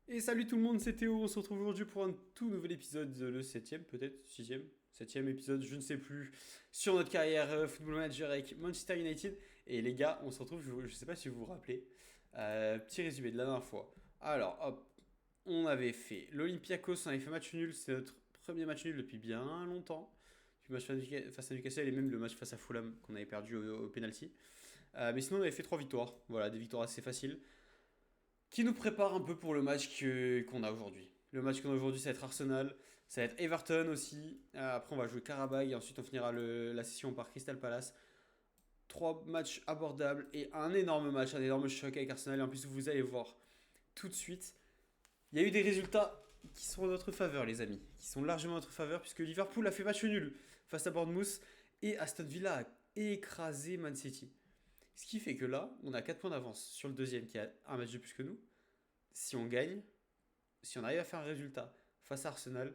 Et salut tout le monde, c'est Théo, on se retrouve aujourd'hui pour un tout nouvel épisode, le septième peut-être, sixième, septième épisode, je ne sais plus, sur notre carrière Football Manager avec Manchester United. Et les gars, on se retrouve, je ne sais pas si vous vous rappelez, petit résumé de la dernière fois. Alors, hop, on avait fait l'Olympiakos, on avait fait match nul, c'est notre premier match nul depuis bien longtemps. Le match face à Newcastle et même le match face à Fulham qu'on avait perdu au penalty. Mais sinon, on avait fait trois victoires, voilà, des victoires assez faciles qui nous prépare un peu pour le match qu'on a aujourd'hui. Le match qu'on a aujourd'hui, ça va être Arsenal, ça va être Everton aussi. Après, on va jouer Karabakh et ensuite on finira la session par Crystal Palace. Trois matchs abordables et un énorme match, un énorme choc avec Arsenal. Et en plus, vous allez voir tout de suite, il y a eu des résultats qui sont en notre faveur, les amis, qui sont largement en notre faveur, puisque Liverpool a fait match nul face à Bournemouth et Aston Villa a écrasé Man City. Ce qui fait que là, on a 4 points d'avance sur le deuxième qui a un match de plus que nous. Si on gagne, si on arrive à faire un résultat face à Arsenal,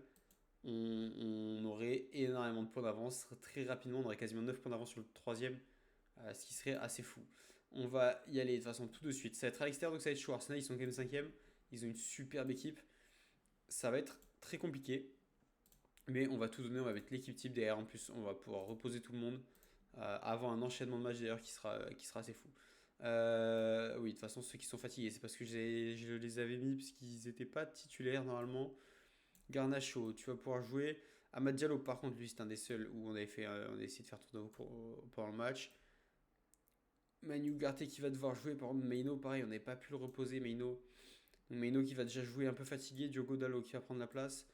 on aurait énormément de points d'avance. Très rapidement, on aurait quasiment 9 points d'avance sur le troisième, ce qui serait assez fou. On va y aller de toute façon tout de suite. Ça va être à l'extérieur, donc ça va être chaud. Arsenal, ils sont quand même cinquième. Ils ont une superbe équipe. Ça va être très compliqué. Mais on va tout donner, on va mettre l'équipe type derrière. En plus, on va pouvoir reposer tout le monde avant un enchaînement de matchs d'ailleurs qui sera assez fou. Oui, de toute façon, ceux qui sont fatigués, c'est parce que je les avais mis parce qu'ils n'étaient pas titulaires normalement. Garnacho, tu vas pouvoir jouer. Amad Diallo, par contre, lui, c'est un des seuls où on a essayé de faire tourner pendant le match. Manu Garté qui va devoir jouer. Par exemple, Meino, pareil, on n'avait pas pu le reposer. Meino. Donc, Meino qui va déjà jouer un peu fatigué. Diogo Dallo qui va prendre la place.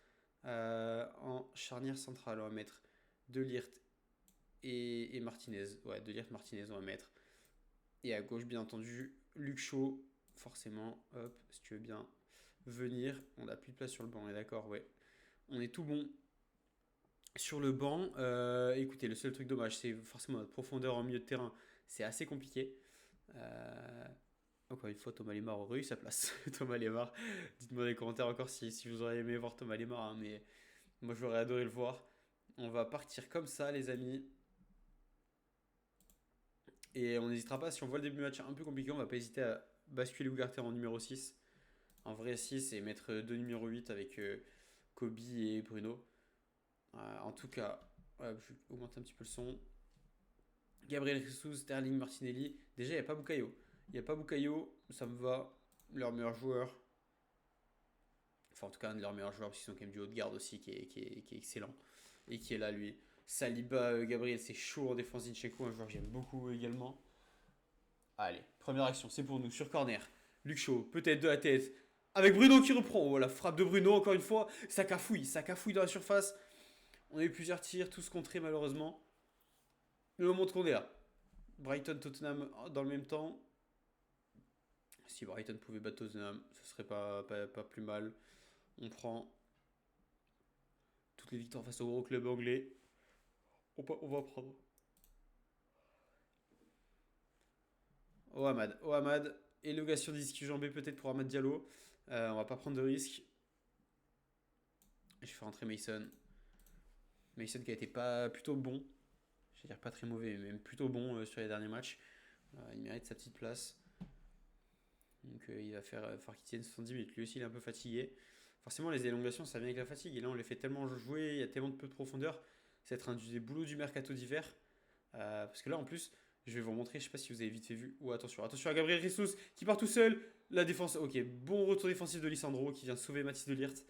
En charnière centrale, on va mettre De Ligt et Martinez. Ouais, De Ligt, Martinez, on va mettre. Et à gauche, bien entendu, Luke Shaw, forcément. Hop, si tu veux bien venir. On n'a plus de place sur le banc, on est d'accord, ouais. On est tout bon sur le banc. Écoutez, le seul truc dommage, c'est forcément notre profondeur en milieu de terrain. C'est assez compliqué. Euh, Encore une fois, Thomas Lemar aurait eu sa place. Thomas Lemar, dites-moi dans les commentaires encore si vous auriez aimé voir Thomas Lemar, hein, mais moi j'aurais adoré le voir. On va partir comme ça, les amis. Et on n'hésitera pas, si on voit le début du match un peu compliqué, on va pas hésiter à basculer Ugarte en numéro 6, un vrai 6, et mettre deux numéro 8 avec Kobe et Bruno. En tout cas, ouais, je vais augmenter un petit peu le son. Gabriel Jesus, Sterling, Martinelli. Déjà, il n'y a pas Bukayo. Il n'y a pas Bukayo, ça me va. Leur meilleur joueur. Enfin, en tout cas, un de leurs meilleurs joueurs, parce qu'ils sont quand même du haut de garde aussi, qui est excellent. Et qui est là, lui. Saliba, Gabriel, c'est chaud en défense. Zinchenko, un joueur que j'aime beaucoup également. Allez, première action, c'est pour nous, sur corner. Luc Shaw, peut-être de la tête. Avec Bruno qui reprend. Oh, la frappe de Bruno, encore une fois. Ça cafouille dans la surface. On a eu plusieurs tirs, tous contrés malheureusement. Mais on montre qu'on est là. Brighton-Tottenham dans le même temps. Si Brighton pouvait battre Tottenham, ce serait pas plus mal. On prend toutes les victoires face au gros club anglais. On va prendre. Oh Ahmad, oh Ahmad. Élongation d'isque jambé peut-être pour Ahmad Diallo. On va pas prendre de risque. Je fais rentrer Mason. Mason qui a été pas plutôt bon. Je vais dire pas très mauvais, mais même plutôt bon sur les derniers matchs. Il mérite sa petite place. Donc il va falloir qu'il tienne 70 minutes. Lui aussi il est un peu fatigué. Forcément les élongations ça vient avec la fatigue. Et là on les fait tellement jouer, il y a tellement de peu de profondeur. Ça va être un des boulots du mercato d'hiver. Parce que là en plus, je vais vous montrer, je sais pas si vous avez vite fait vu. Oh attention, attention à Gabriel Jesus qui part tout seul. La défense, ok, bon retour défensif de Lisandro qui vient sauver Mathis de Ligt.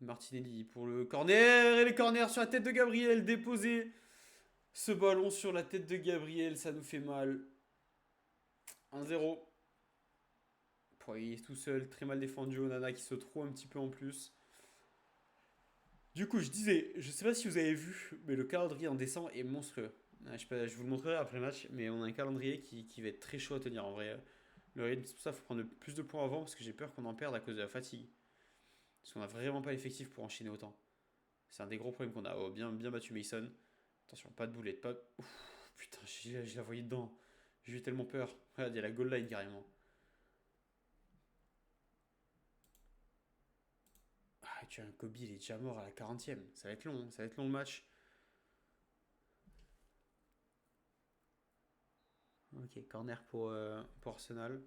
Martinelli pour le corner. Et les corners sur la tête de Gabriel déposé. Ce ballon sur la tête de Gabriel, ça nous fait mal. 1-0. Il est tout seul, très mal défendu. Onana qui se trouve un petit peu en plus. Du coup, je disais, je sais pas si vous avez vu, mais le calendrier en décembre est monstrueux. Je vous le montrerai après le match, mais on a un calendrier qui va être très chaud à tenir en vrai. Le rythme, c'est pour ça qu'il faut prendre plus de points avant parce que j'ai peur qu'on en perde à cause de la fatigue. Parce qu'on a vraiment pas l'effectif pour enchaîner autant. C'est un des gros problèmes qu'on a. Oh, bien battu Mason. Attention, pas de boulette, pas. Ouf, putain, je la voyais dedans. J'ai eu tellement peur. Regarde, il y a la goal line carrément. Ah, tu as un Kobe, il est déjà mort à la 40e. Ça va être long, hein, ça va être long le match. Ok, corner pour Arsenal.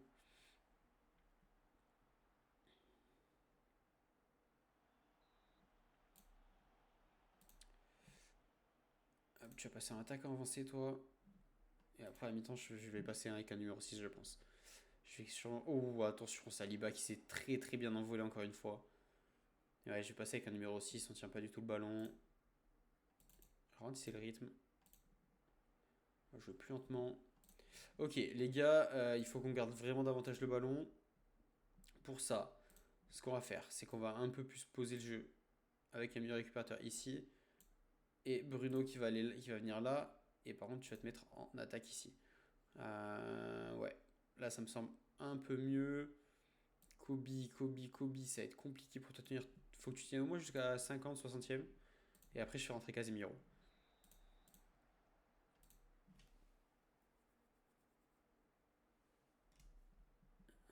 Tu vas passer un attaquant avancé, toi. Et après, à mi-temps, je vais passer avec un numéro 6, je pense. Je vais sur... Oh, attention, Saliba qui s'est très très bien envolé encore une fois. Et ouais, je vais passer avec un numéro 6, on tient pas du tout le ballon. Ralentissez le rythme. On va jouer plus lentement. Ok, les gars, il faut qu'on garde vraiment davantage le ballon. Pour ça, ce qu'on va faire, c'est qu'on va un peu plus poser le jeu avec un milieu récupérateur ici. Et Bruno qui va venir là. Et par contre, tu vas te mettre en attaque ici. Ouais, là, ça me semble un peu mieux. Kobe, ça va être compliqué pour te tenir. Faut que tu tiennes au moins jusqu'à 50, 60e. Et après, je fais rentrer Casemiro.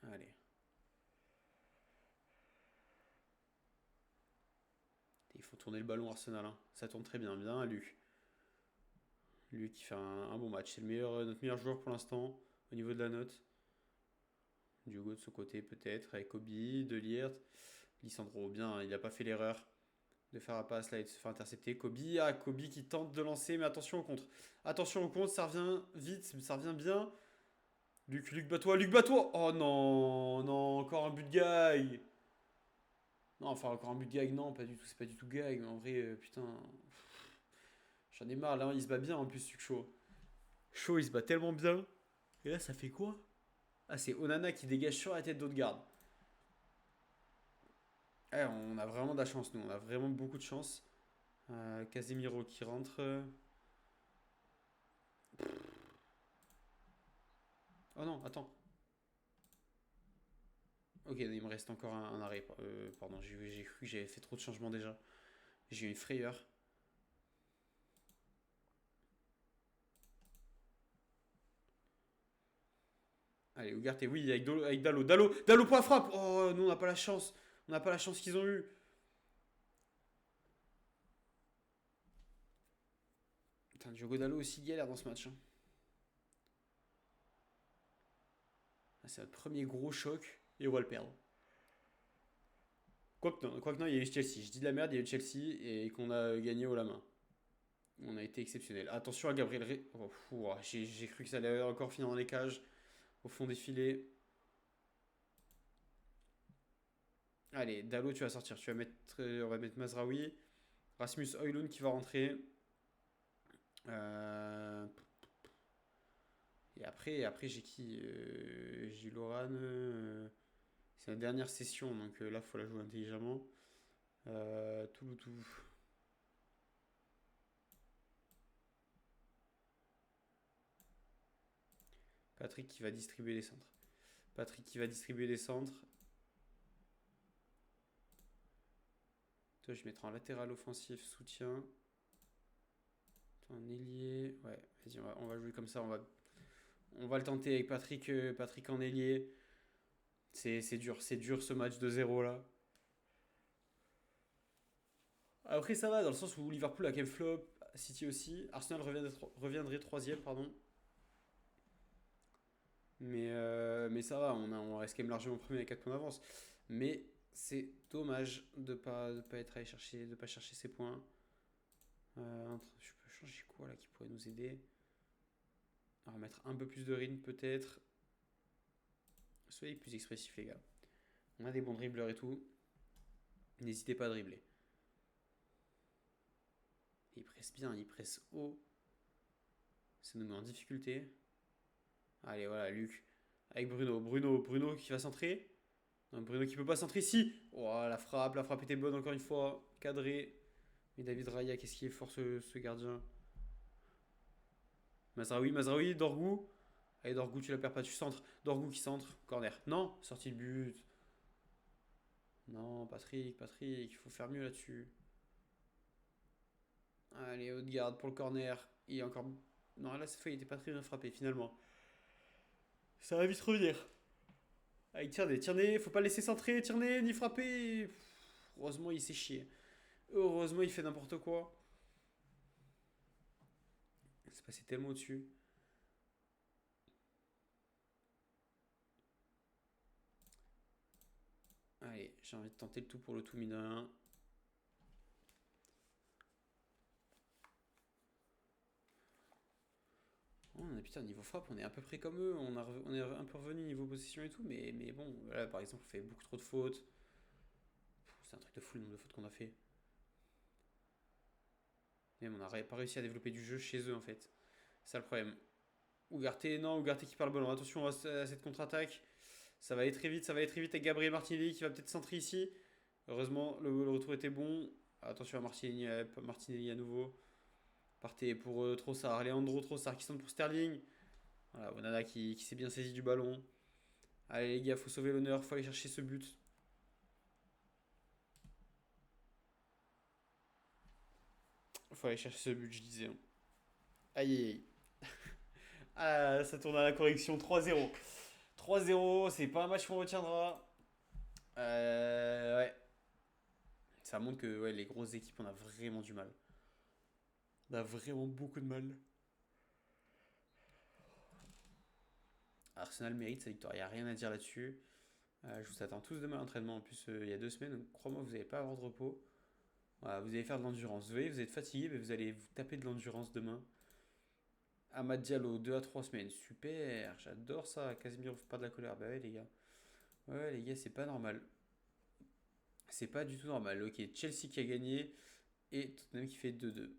Allez. Il faut tourner le ballon Arsenal. Hein. Ça tourne très bien. Bien, Luc. Lui qui fait un bon match. C'est notre meilleur joueur pour l'instant au niveau de la note. Diogo de son côté peut-être. Avec Kobe, De Ligt. Lisandro, bien. Il n'a pas fait l'erreur de faire la passe là et de se faire intercepter. Kobe, Kobe qui tente de lancer. Mais attention au contre. Attention au contre. Ça revient vite. Ça revient bien. Luc Batois. Oh non. Non, encore un but de gag. Non, enfin, encore un but de gag. Non, pas du tout. C'est pas du tout gag. Mais en vrai, putain. J'en ai marre, là, il se bat bien en plus, Luke Shaw. Shaw, il se bat tellement bien. Et là, ça fait quoi? Ah, c'est Onana qui dégage sur la tête d'Odegaard. Eh, on a vraiment de la chance, nous. On a vraiment beaucoup de chance. Casemiro qui rentre. Oh non, attends. Ok, il me reste encore un arrêt. Pardon, j'ai cru que j'avais fait trop de changements déjà. J'ai eu une frayeur. Allez, Ugarte, oui, avec Dalo. Dalo pour la frappe. Oh, nous, on n'a pas la chance. On n'a pas la chance qu'ils ont eu. Putain, Diogo Dalo aussi galère dans ce match. Hein. Ah, c'est notre premier gros choc et on va le perdre. Quoique non, il y a eu Chelsea. Je dis de la merde, il y a eu Chelsea et qu'on a gagné haut la main. On a été exceptionnel. Attention à Gabriel j'ai cru que ça allait encore finir dans les cages, au fond des filets. Allez, Dalo, tu vas sortir. On va mettre Mazraoui. Rasmus Højlund qui va rentrer. Euh, et après j'ai qui J'ai Loran. C'est la dernière session, donc là, il faut la jouer intelligemment. Touloutou. Patrick qui va distribuer les centres. Patrick qui va distribuer les centres. Toi, je vais mettre en latéral offensif, soutien. Un ailier. Ouais, vas-y, on va jouer comme ça. On va le tenter avec Patrick, Patrick en ailier. C'est dur ce match de 0 là. Après, ça va, dans le sens où Liverpool a quand même flop, City aussi. Arsenal reviendrait troisième, pardon. Mais ça va, on reste quand même largement premier avec 4 points d'avance. Mais c'est dommage de pas être allé chercher, de pas chercher ces points. Je peux changer quoi là qui pourrait nous aider? On va mettre un peu plus de rythme peut-être. Soyez plus expressifs les gars. On a des bons dribbleurs et tout. N'hésitez pas à dribbler. Il presse bien, il presse haut. Ça nous met en difficulté. Allez, voilà, Luc. Avec Bruno qui va centrer. Non, Bruno qui peut pas centrer ici. Oh, la frappe était bonne encore une fois. Cadré. Mais David Raya, qu'est-ce qu'il est fort ce gardien. Mazraoui, Dorgu. Allez, Dorgu, tu la perds pas, tu centres. Dorgu qui centre. Corner. Non, sortie de but. Non, Patrick, il faut faire mieux là-dessus. Allez, Odegaard pour le corner. Il est encore. Non, là, cette fois, il était pas très bien frappé finalement. Ça va vite revenir. Allez, Tierney, faut pas laisser centrer, Tierney, ni frapper. Heureusement, il s'est chié. Heureusement, il fait n'importe quoi. C'est passé tellement au-dessus. Allez, j'ai envie de tenter le tout pour le tout, mine. putain, niveau frappe, on est à peu près comme eux. On est un peu revenu niveau possession et tout. Mais bon, là, par exemple, on fait beaucoup trop de fautes. C'est un truc de fou le nombre de fautes qu'on a fait. Même on n'a pas réussi à développer du jeu chez eux, en fait. C'est ça le problème. Ougarté, non, Ougarté qui perd le ballon. Attention à cette contre-attaque. Ça va aller très vite, ça va aller très vite avec Gabriel Martinelli qui va peut-être centrer ici. Heureusement, le retour était bon. Attention à Martinelli à nouveau. Partez pour Trossard, Leandro Trossard qui centre pour Sterling. Voilà, Onana qui s'est bien saisi du ballon. Allez les gars, faut sauver l'honneur, faut aller chercher ce but. Faut aller chercher ce but, je disais. Aïe aïe aïe. Ah, ça tourne à la correction 3-0. 3-0, c'est pas un match qu'on retiendra. Ouais. Ça montre que ouais, les grosses équipes, on a vraiment du mal. On a vraiment beaucoup de mal. Arsenal mérite sa victoire, il n'y a rien à dire là-dessus. Je vous attends tous demain à l'entraînement. En plus, il y a 2 semaines, donc crois-moi, vous n'allez pas avoir de repos. Voilà, vous allez faire de l'endurance. Vous voyez, vous êtes fatigué, mais vous allez vous taper de l'endurance demain. Amad Diallo, 2 à 3 semaines. Super, j'adore ça. Casemiro, pas de la colère. Bah ouais, les gars. Ouais, les gars, c'est pas normal. C'est pas du tout normal. Ok, Chelsea qui a gagné et Tottenham qui fait 2-2.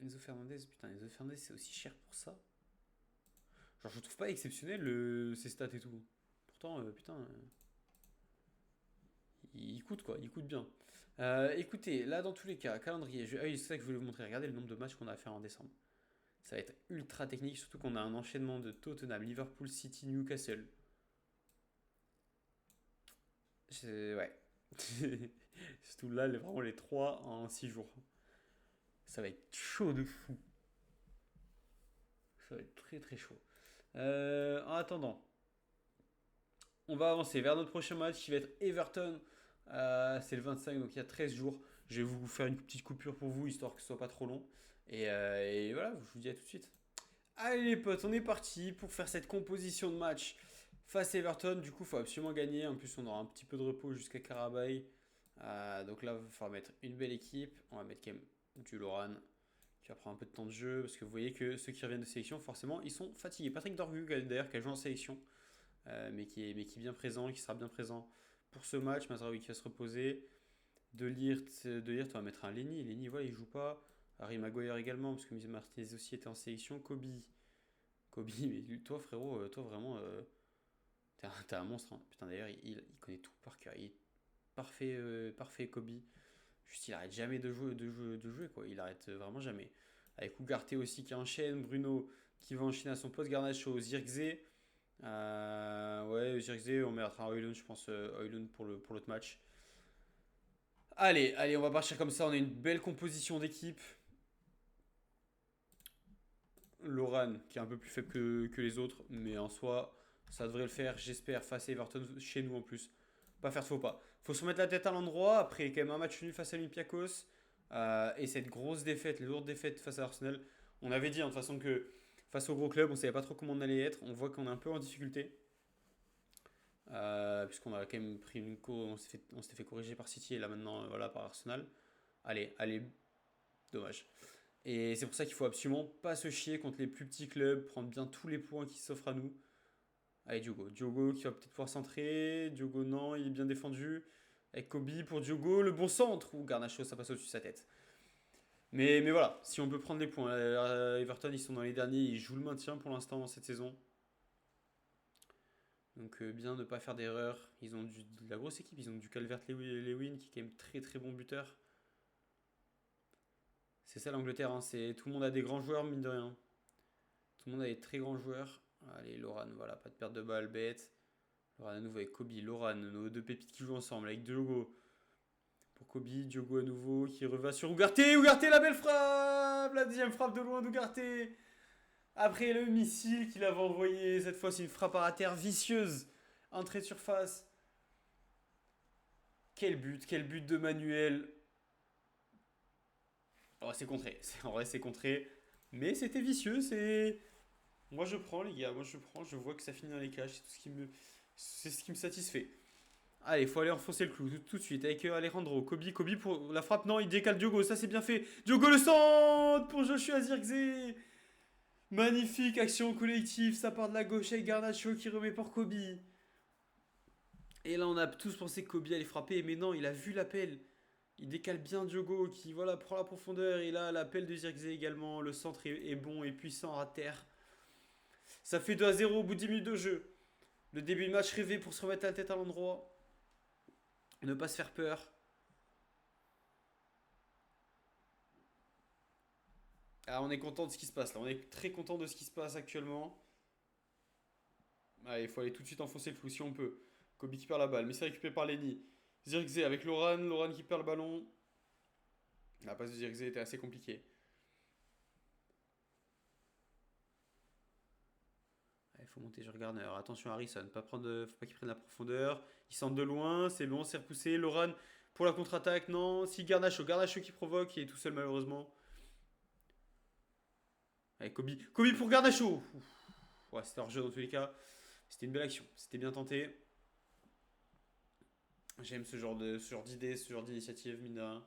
Enzo Fernandez, putain, Enzo Fernandez, c'est aussi cher pour ça. Genre, je trouve pas exceptionnel ses stats et tout. Pourtant, putain, il coûte quoi, il coûte bien. Écoutez, là, dans tous les cas, calendrier. Ah oui, c'est ça que je voulais vous montrer. Regardez le nombre de matchs qu'on a à faire en décembre. Ça va être ultra technique, surtout qu'on a un enchaînement de Tottenham, Liverpool, City, Newcastle. Ouais. Surtout là, vraiment les 3 en 6 jours. Ça va être chaud de fou. Ça va être très très chaud. En attendant, on va avancer vers notre prochain match qui va être Everton. C'est le 25, donc il y a 13 jours. Je vais vous faire une petite coupure pour vous, histoire que ce soit pas trop long. Et voilà, je vous dis à tout de suite. Allez les potes, on est parti pour faire cette composition de match face à Everton. Du coup, il faut absolument gagner. En plus, on aura un petit peu de repos jusqu'à Carabay. Donc là, il va falloir mettre une belle équipe. On va mettre quand même du Loran qui va prendre un peu de temps de jeu. Parce que vous voyez que ceux qui reviennent de sélection, forcément, ils sont fatigués. Patrick Dorgu, d'ailleurs, qui a joué en sélection, mais qui est bien présent, qui sera bien présent pour ce match. Mazraoui qui va se reposer. De Ligt, on va mettre un Lenny. Lenny, voilà, il joue pas. Harry Maguire également, parce que Martinez aussi était en sélection. Kobe, mais toi frérot, toi vraiment, t'es un monstre. Hein. Putain, d'ailleurs, il connaît tout par cœur. Il est parfait, parfait Kobe. Juste, il arrête jamais de jouer quoi. Il arrête vraiment jamais. Avec Ugarte aussi qui enchaîne. Bruno qui va enchaîner à son poste. Garnacho, Zirkzee. Ouais, Zirkzee, on mettra Højlund, je pense, Højlund pour l'autre match. Allez, on va partir comme ça. On a une belle composition d'équipe. Loran qui est un peu plus faible que les autres, mais en soi, ça devrait le faire, j'espère, face à Everton chez nous en plus. Pas faire de faux pas. Faut se remettre la tête à l'endroit. Après, quand même un match nul face à Olympiakos. Et cette grosse défaite, lourde défaite face à Arsenal. On avait dit, hein, de toute façon, que face au gros club, on savait pas trop comment on allait être. On voit qu'on est un peu en difficulté. Puisqu'on a quand même pris on s'était fait corriger par City et là maintenant, voilà, par Arsenal. Allez, dommage. Et c'est pour ça qu'il faut absolument pas se chier contre les plus petits clubs, prendre bien tous les points qui s'offrent à nous. Allez, Diogo. Diogo qui va peut-être pouvoir centrer. Diogo, non, il est bien défendu. Avec Kobe pour Diogo, le bon centre. Ou Garnacho, ça passe au-dessus de sa tête. Mais voilà, si on peut prendre les points. Everton, ils sont dans les derniers. Ils jouent le maintien pour l'instant dans cette saison. Donc bien ne pas faire d'erreur. Ils ont de la grosse équipe. Ils ont du Calvert-Lewin qui est quand même très très bon buteur. C'est ça l'Angleterre. Hein. Tout le monde a des grands joueurs, mine de rien. Tout le monde a des très grands joueurs. Allez, Loran, voilà, pas de perte de balle, bête. Loran à nouveau avec Kobe, Loran, nos 2 pépites qui jouent ensemble avec Diogo. Pour Kobe, Diogo à nouveau qui revient sur Ugarte. Ugarte, la belle frappe. La deuxième frappe de loin d'Ugarte. Après le missile qu'il avait envoyé, cette fois c'est une frappe à terre vicieuse. Entrée de surface. Quel but de Manuel. Oh, c'est contré. En vrai, c'est contré. Mais c'était vicieux. Moi, je prends, les gars. Moi, je prends. Je vois que ça finit dans les cages. C'est ce qui me satisfait. Allez, il faut aller enfoncer le clou tout de suite avec Alejandro. Kobe pour la frappe. Non, il décale Diogo. Ça, c'est bien fait. Diogo le centre pour Joshua Zirkzee. Magnifique action collective, ça part de la gauche avec Garnacho qui remet pour Kobe. Et là, on a tous pensé que Kobe allait frapper, mais non, il a vu l'appel. Il décale bien Diogo qui voilà, prend la profondeur. Et là, l'appel de Zirkzee également. Le centre est bon et puissant à terre. Ça fait 2-0 au bout de 10 minutes de jeu. Le début de match rêvé pour se remettre la tête à l'endroit. Ne pas se faire peur. Ah, on est content de ce qui se passe là. On est très content de ce qui se passe actuellement. Allez, il faut aller tout de suite enfoncer le flou si on peut. Kobe qui perd la balle, mais c'est récupéré par Lenny. Zirkzee avec Loran. Loran qui perd le ballon. La passe de Zirkzee était assez compliquée. Il faut monter sur Garner. Attention Harrison, faut pas qu'il prenne la profondeur. Il centre de loin, c'est bon, c'est repoussé. Loran pour la contre-attaque, non. Si Garnacho, Garnacho qui provoque, il est tout seul malheureusement. Allez, Kobe. Kobe pour Garnacho. Ouais, c'était hors jeu dans tous les cas. C'était une belle action, c'était bien tenté. J'aime ce genre d'idée, ce genre d'initiative, mine de rien.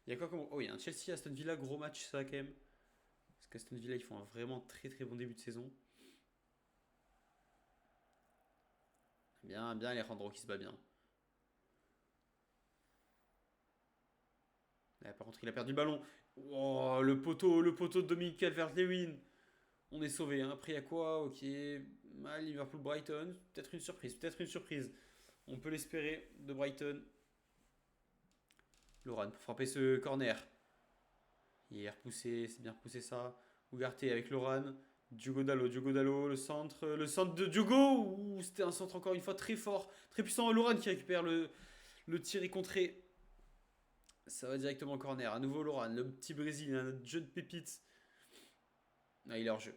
Il y a quoi comme. Oh, il y a un Chelsea Aston Villa, gros match ça quand même. Parce qu'Aston Villa, ils font un vraiment très très bon début de saison. Bien, bien Alejandro qui se bat bien. Là, par contre, il a perdu le ballon. Oh, le poteau de Dominique Calvert-Lewin. On est sauvé. Hein. Après, il y a quoi? Ok. Mal, Liverpool-Brighton. Peut-être une surprise. Peut-être une surprise. On peut l'espérer de Brighton. Loran pour frapper ce corner. Il est repoussé. C'est bien repoussé ça. Ugarte avec Loran. Diogo Dallo, le centre de Diogo. C'était un centre encore une fois très fort, très puissant. Loran qui récupère le tir et contré. Ça va directement au corner. À nouveau Loran, le petit Brésilien, notre jeune pépite. Ah, il est hors jeu.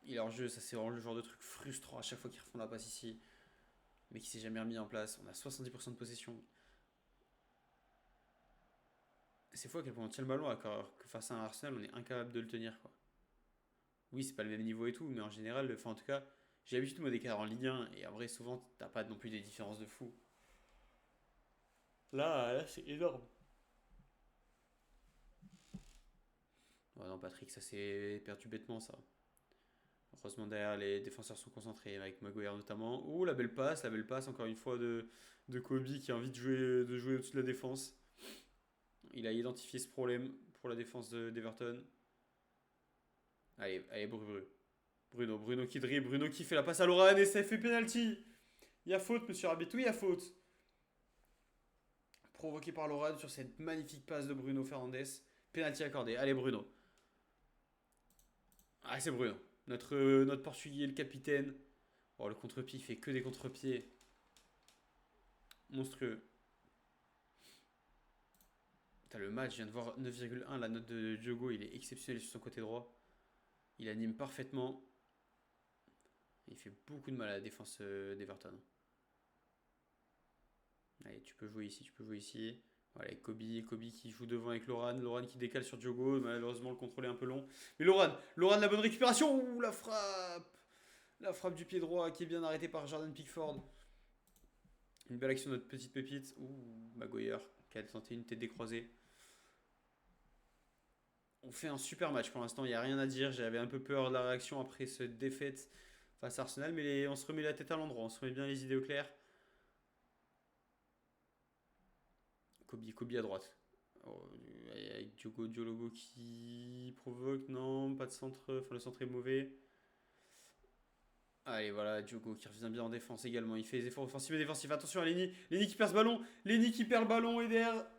Il est hors jeu, ça c'est vraiment le genre de truc frustrant à chaque fois qu'ils refont la passe ici. Mais qui s'est jamais remis en place. On a 70% de possession. C'est fou à quel point on tient le ballon alors que face à un Arsenal, on est incapable de le tenir. Quoi. Oui, c'est pas le même niveau et tout, mais en général, enfin en tout cas, j'ai l'habitude moi des cadres en Ligue 1 et en vrai, souvent, t'as pas non plus des différences de fou. Là c'est énorme. Oh non, Patrick, ça s'est perdu bêtement ça. Heureusement derrière les défenseurs sont concentrés avec Maguire notamment. Oh la belle passe encore une fois de Kobe qui a envie de jouer au-dessus de la défense. Il a identifié ce problème pour la défense d'Everton. Allez, allez Bruno qui dribble, Bruno qui fait la passe à Loran et ça fait penalty. Il y a faute monsieur Arbitre, oui il y a faute. Provoqué par Loran sur cette magnifique passe de Bruno Fernandes. Penalty accordé, allez Bruno. Ah c'est Bruno, notre portugais, le capitaine. Oh le contre-pied, il fait que des contre-pieds. Monstrueux. Putain, le match, je viens de voir 9,1. La note de Diogo, il est exceptionnel sur son côté droit. Il anime parfaitement. Il fait beaucoup de mal à la défense d'Everton. Allez, tu peux jouer ici, tu peux jouer ici. Voilà, avec Kobe qui joue devant avec Loran qui décale sur Diogo. Malheureusement, le contrôle est un peu long. Mais Loran, la bonne récupération. Ouh, la frappe. La frappe du pied droit qui est bien arrêtée par Jordan Pickford. Une belle action de notre petite pépite. Ouh, Maguire qui a tenté une tête décroisée. On fait un super match pour l'instant, il n'y a rien à dire. J'avais un peu peur de la réaction après cette défaite face à Arsenal, mais on se remet la tête à l'endroit, on se remet bien les idées au clair. Kobe à droite. Oh, avec Diogo qui provoque, non, pas de centre, enfin le centre est mauvais. Allez, voilà, Diogo qui revient bien en défense également. Il fait des efforts offensifs et défensifs. Attention à Lenny. Lenny qui perd ce ballon. Lenny qui perd le ballon et derrière.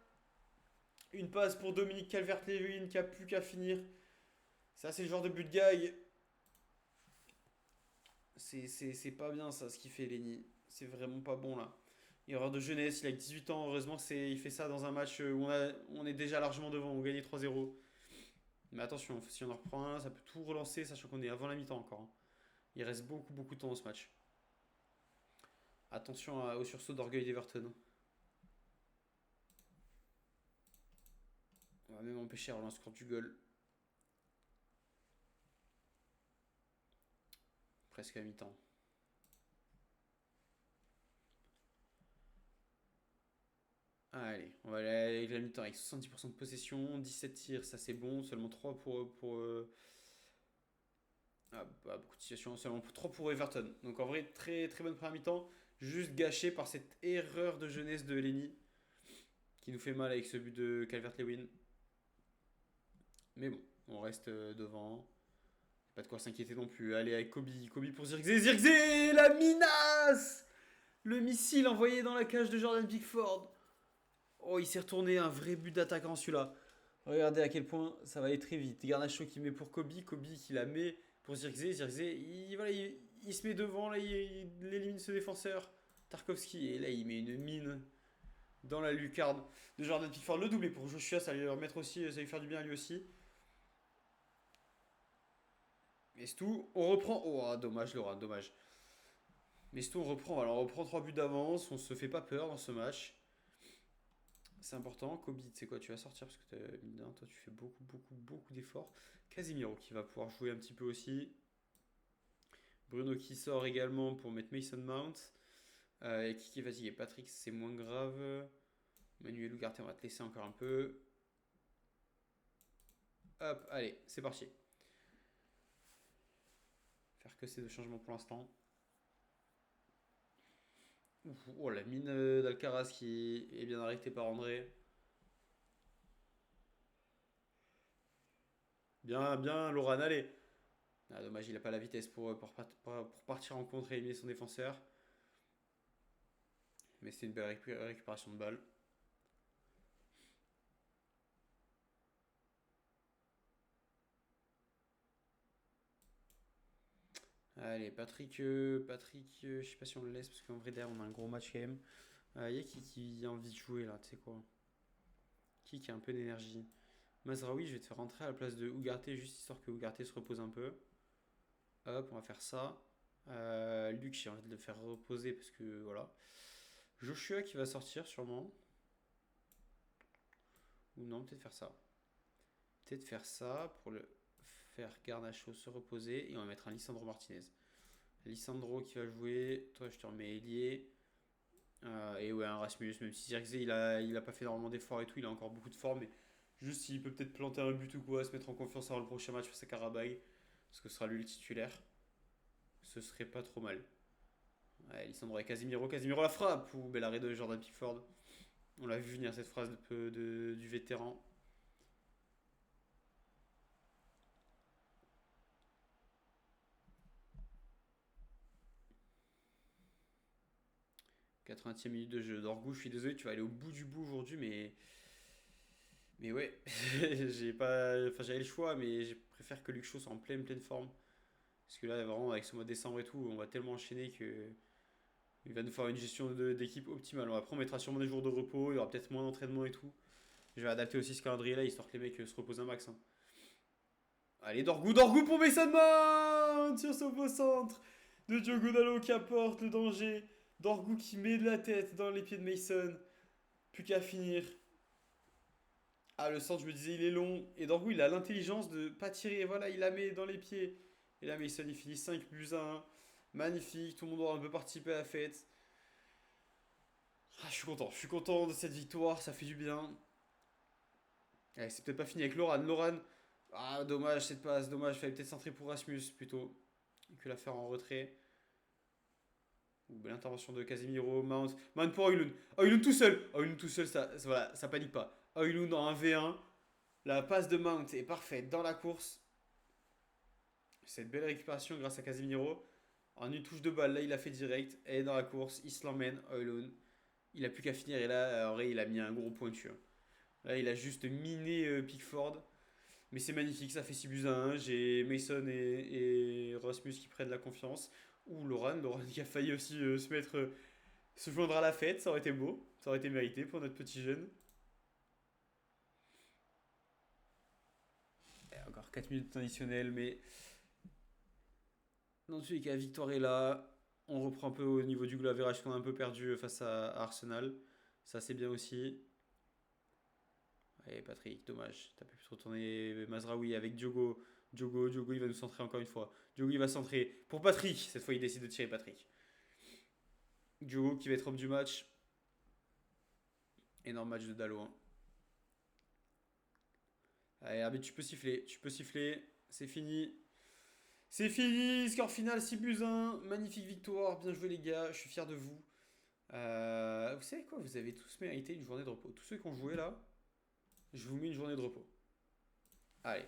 Une passe pour Dominique Calvert-Lewin qui a plus qu'à finir. Ça, c'est le genre de but de gag. C'est pas bien ça ce qu'il fait Lenny. C'est vraiment pas bon là. Erreur de jeunesse, il a que 18 ans, heureusement il fait ça dans un match où on est déjà largement devant, on gagne 3-0. Mais attention, si on en reprend un, ça peut tout relancer, sachant qu'on est avant la mi-temps encore. Hein. Il reste beaucoup de temps dans ce match. Attention au sursaut d'orgueil d'Everton. On va même empêcher un relance court du goal. Presque à mi-temps. Allez, on va aller avec la mi-temps avec 70% de possession, 17 tirs, ça c'est bon, seulement 3 pour Ah, bah, beaucoup de situations, seulement 3 pour Everton. Donc en vrai, très très bonne première mi-temps, juste gâchée par cette erreur de jeunesse de Lenny, qui nous fait mal avec ce but de Calvert-Lewin. Mais bon, on reste devant. Pas de quoi s'inquiéter non plus. Allez, avec Kobe. Kobe pour Zirkzee. Zirkzee, la minace. Le missile envoyé dans la cage de Jordan Pickford. Oh, il s'est retourné, un vrai but d'attaquant celui-là. Regardez à quel point ça va aller très vite. Garnacho qui met pour Kobe. Kobe qui la met pour Zirkzee. Zirkzee, voilà, il se met devant. Là, il élimine ce défenseur. Tarkovski. Et là, il met une mine dans la lucarne de Jordan Pickford. Le doublé pour Joshua. Ça va lui remettre aussi. Ça va lui faire du bien à lui aussi. Mais c'est tout. On reprend. Oh, ah, dommage, Laura, dommage. Mais c'est tout, on reprend. Alors, on reprend 3 buts d'avance. On se fait pas peur dans ce match. C'est important. Kobe, tu sais quoi, tu vas sortir parce que toi, tu fais beaucoup, beaucoup, beaucoup d'efforts. Casemiro qui va pouvoir jouer un petit peu aussi. Bruno qui sort également pour mettre Mason Mount. Et qui est fatigué. Patrick, c'est moins grave. Manuel Ugarte, on va te laisser encore un peu. Hop, allez, c'est parti. Faire que ces deux changements pour l'instant. Oh, la mine d'Alcaraz qui est bien arrêtée par André. Bien, bien, Laurent, allez. Ah, dommage, il n'a pas la vitesse pour partir en contre et éliminer son défenseur. Mais c'était une belle récupération de balle. Allez, je sais pas si on le laisse parce qu'en vrai, derrière, on a un gros match quand même. Il y a qui a envie de jouer là, tu sais quoi. Qui a un peu d'énergie. Mazraoui, je vais te faire rentrer à la place de Ugarte, juste histoire que Ugarte se repose un peu. Hop, on va faire ça. Luc, j'ai envie de le faire reposer parce que voilà. Joshua qui va sortir sûrement. Ou non, peut-être faire ça. Peut-être faire ça pour le faire Garnacho se reposer. Et on va mettre un Lisandro Martinez. Lisandro qui va jouer. Toi, je te remets ailier. Et ouais, un Rasmus, même si Zirkzee il a pas fait énormément d'efforts et tout, il a encore beaucoup de forme. Mais juste s'il peut peut-être planter un but ou quoi, se mettre en confiance avant le prochain match face à Karabag. Parce que ce sera lui le titulaire. Ce serait pas trop mal. Ouais, Lisandro et Casimiro. Casimiro la frappe. Ou bel arrêt de Jordan Pickford. On l'a vu venir cette phrase du vétéran. « 80e minute de jeu. Dorgou, je suis désolé, tu vas aller au bout du bout aujourd'hui, mais ouais, j'ai pas, enfin j'avais le choix, mais je préfère que Luc Shaw soit en pleine forme. Parce que là, vraiment, avec ce mois de décembre et tout, on va tellement enchaîner que il va nous faire une gestion d'équipe optimale. Après, on mettra sûrement des jours de repos, il y aura peut-être moins d'entraînement et tout. Je vais adapter aussi ce calendrier-là, histoire que les mecs se reposent un max, hein. Allez, Dorgou pour Mason Mount sur ce beau centre de Diogo Dalot qui apporte le danger. Dorgou qui met de la tête dans les pieds de Mason. Plus qu'à finir. Ah, le centre, je me disais, il est long. Et Dorgou, il a l'intelligence de pas tirer. Voilà, il la met dans les pieds. Et là, Mason, il finit 5 buts à 1. Magnifique, tout le monde aura un peu participé à la fête. Ah, je suis content de cette victoire, ça fait du bien. Allez, c'est peut-être pas fini avec Loran. Loran, ah, dommage cette passe, dommage, fallait peut-être centrer pour Rasmus plutôt que la faire en retrait. Ou l'intervention de Casemiro, Mount pour Oilun. Oilun tout seul, voilà, ça panique pas. Oilun en 1v1, la passe de Mount est parfaite dans la course. Cette belle récupération grâce à Casemiro. En une touche de balle, là il a fait direct. Et dans la course, il se l'emmène, Oilun. Il a plus qu'à finir et là, en vrai, il a mis un gros pointu, hein. Là, il a juste miné Pickford. Mais c'est magnifique, ça fait 6 buts à 1. J'ai Mason et Rasmus qui prennent la confiance. Ou Loran qui a failli aussi se joindre à la fête, ça aurait été beau, ça aurait été mérité pour notre petit jeune. Et encore 4 minutes additionnelles, mais dans tous les cas, la victoire est là. On reprend un peu au niveau du goal average qu'on a un peu perdu face à Arsenal. Ça c'est bien aussi. Allez Patrick, dommage. T'as pas pu te retourner Mazraoui avec Diogo. Diogo, il va nous centrer encore une fois. Diogo, il va centrer pour Patrick. Cette fois, il décide de tirer Patrick. Diogo qui va être homme du match. Énorme match de Dalo, hein. Allez, arbitre, tu peux siffler. C'est fini. C'est fini, score final 6 buts 1. Magnifique victoire, bien joué les gars, je suis fier de vous. Vous savez quoi, vous avez tous mérité une journée de repos. Tous ceux qui ont joué là, je vous mets une journée de repos. Allez,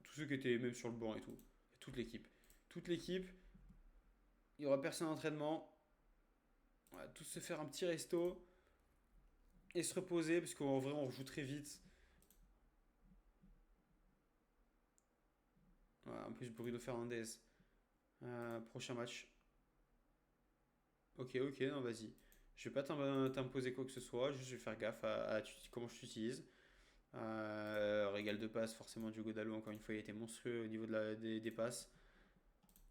tous ceux qui étaient même sur le banc et tout. Toute l'équipe. Toute l'équipe, il y aura personne d'entraînement. On va tous se faire un petit resto et se reposer parce qu'en vrai on rejoue très vite. Voilà, en plus Bruno Fernandez. Prochain match. Ok, ok, non vas-y. Je vais pas t'imposer quoi que ce soit, juste je vais faire gaffe à comment je t'utilise. Régal de passe, forcément Diogo Dalot, encore une fois, il était monstrueux au niveau des passes.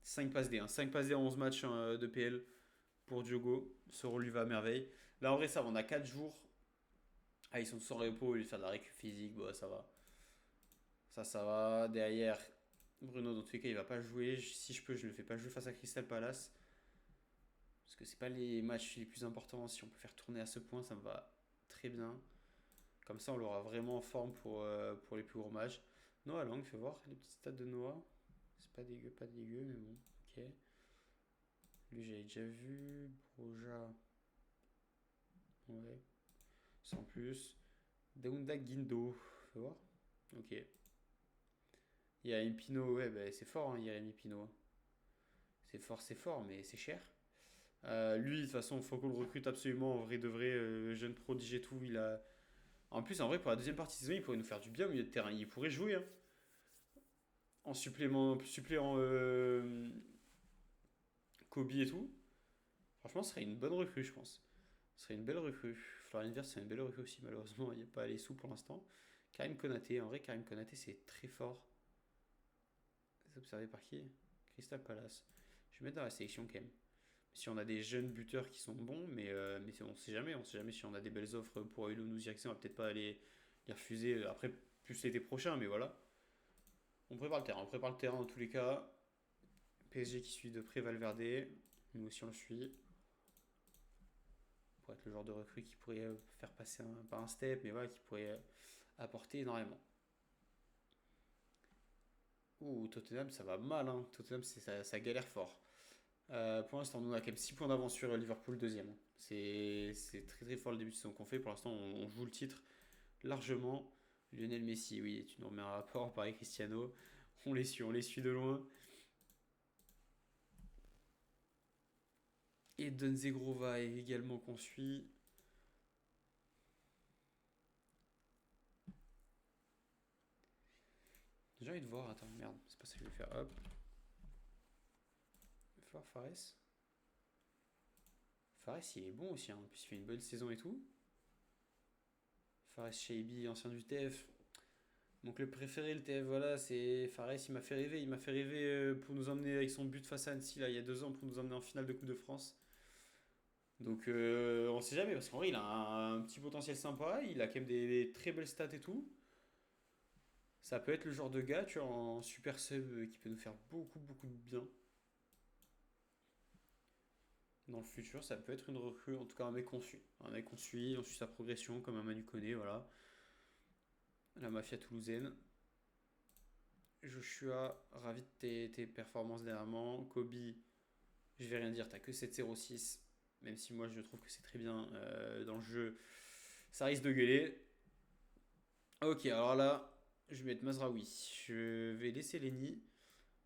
5 passes D, hein. 5 passes D en 11 matchs de PL pour Diogo. Ce rôle lui va à merveille. Là, en vrai, ça va, on a 4 jours. Ah, ils sont sans repos, ils faire de la récup physique, bon, ça va. Ça va. Derrière, Bruno, dans tous les cas, il va pas jouer. Si je peux, je le fais pas jouer face à Crystal Palace. Parce que c'est pas les matchs les plus importants. Si on peut faire tourner à ce point, ça me va très bien. Comme ça, on l'aura vraiment en forme pour les plus gros matchs. Noah Lang, fais voir les petites stats de Noah. C'est pas dégueu, pas dégueu, mais bon, ok. Lui, j'avais déjà vu. Broja, ouais, sans plus. Daunda Guindo, fais voir. Ok. Jérémy Pino, ouais, bah, c'est fort, hein, Jérémy Pino. C'est fort, mais c'est cher. Lui, de toute façon, il faut qu'on le recrute absolument, en vrai de vrai, jeune prodige et tout. Il a... En plus, en vrai, pour la deuxième partie de saison, il pourrait nous faire du bien au milieu de terrain. Il pourrait jouer, hein. En suppléant Kobe et tout. Franchement, ce serait une bonne recrue, je pense. Ce serait une belle recrue. Florian Wirtz, c'est une belle recrue aussi, malheureusement. Il n'y a pas les sous pour l'instant. Karim Konaté, en vrai, Karim Konaté, c'est très fort. C'est observé par qui? Crystal Palace. Je vais mettre dans la sélection quand même. Si on a des jeunes buteurs qui sont bons, mais on sait jamais. On sait jamais si on a des belles offres pour Elou nous on va peut-être pas les refuser. Après, plus l'été prochain, mais voilà. On prépare le terrain. On prépare le terrain dans tous les cas. PSG qui suit de près Valverde. Nous aussi on le suit. Pour être le genre de recrue qui pourrait faire passer pas un step, mais voilà, qui pourrait apporter énormément. Ouh, Tottenham, ça va mal, hein. Tottenham, ça galère fort. Pour l'instant, nous on a quand même 6 points d'avance sur Liverpool, deuxième. C'est très très fort le début de saison qu'on fait. Pour l'instant, on joue le titre largement. Lionel Messi, oui, tu nous remets un rapport, pareil Cristiano. On les suit de loin. Et Donzegrova également qu'on suit. J'ai envie de voir, attends, merde, c'est pas ça que je vais faire, hop. Il va falloir Fares. Fares, il est bon aussi, hein. En plus il fait une bonne saison et tout. Fares Shaibi, ancien du TF. Donc le préféré, le TF, voilà, c'est Fares, il m'a fait rêver. Il m'a fait rêver pour nous emmener avec son but face à Annecy, là, il y a 2 ans, pour nous emmener en finale de Coupe de France. Donc on sait jamais, parce qu'en vrai, il a un petit potentiel sympa, il a quand même des très belles stats et tout. Ça peut être le genre de gars, tu vois, en super sub qui peut nous faire beaucoup, beaucoup de bien. Dans le futur, ça peut être une recrue, en tout cas un mec qu'on suit. Un mec qu'on suit, on suit sa progression, comme un Manu Koné, voilà. La mafia toulousaine. Joshua, ravi de tes performances dernièrement. Kobe, je vais rien dire, t'as que 7,06. Même si moi je trouve que c'est très bien dans le jeu, ça risque de gueuler. Ok, alors là, je vais mettre Mazraoui. Je vais laisser Lenny.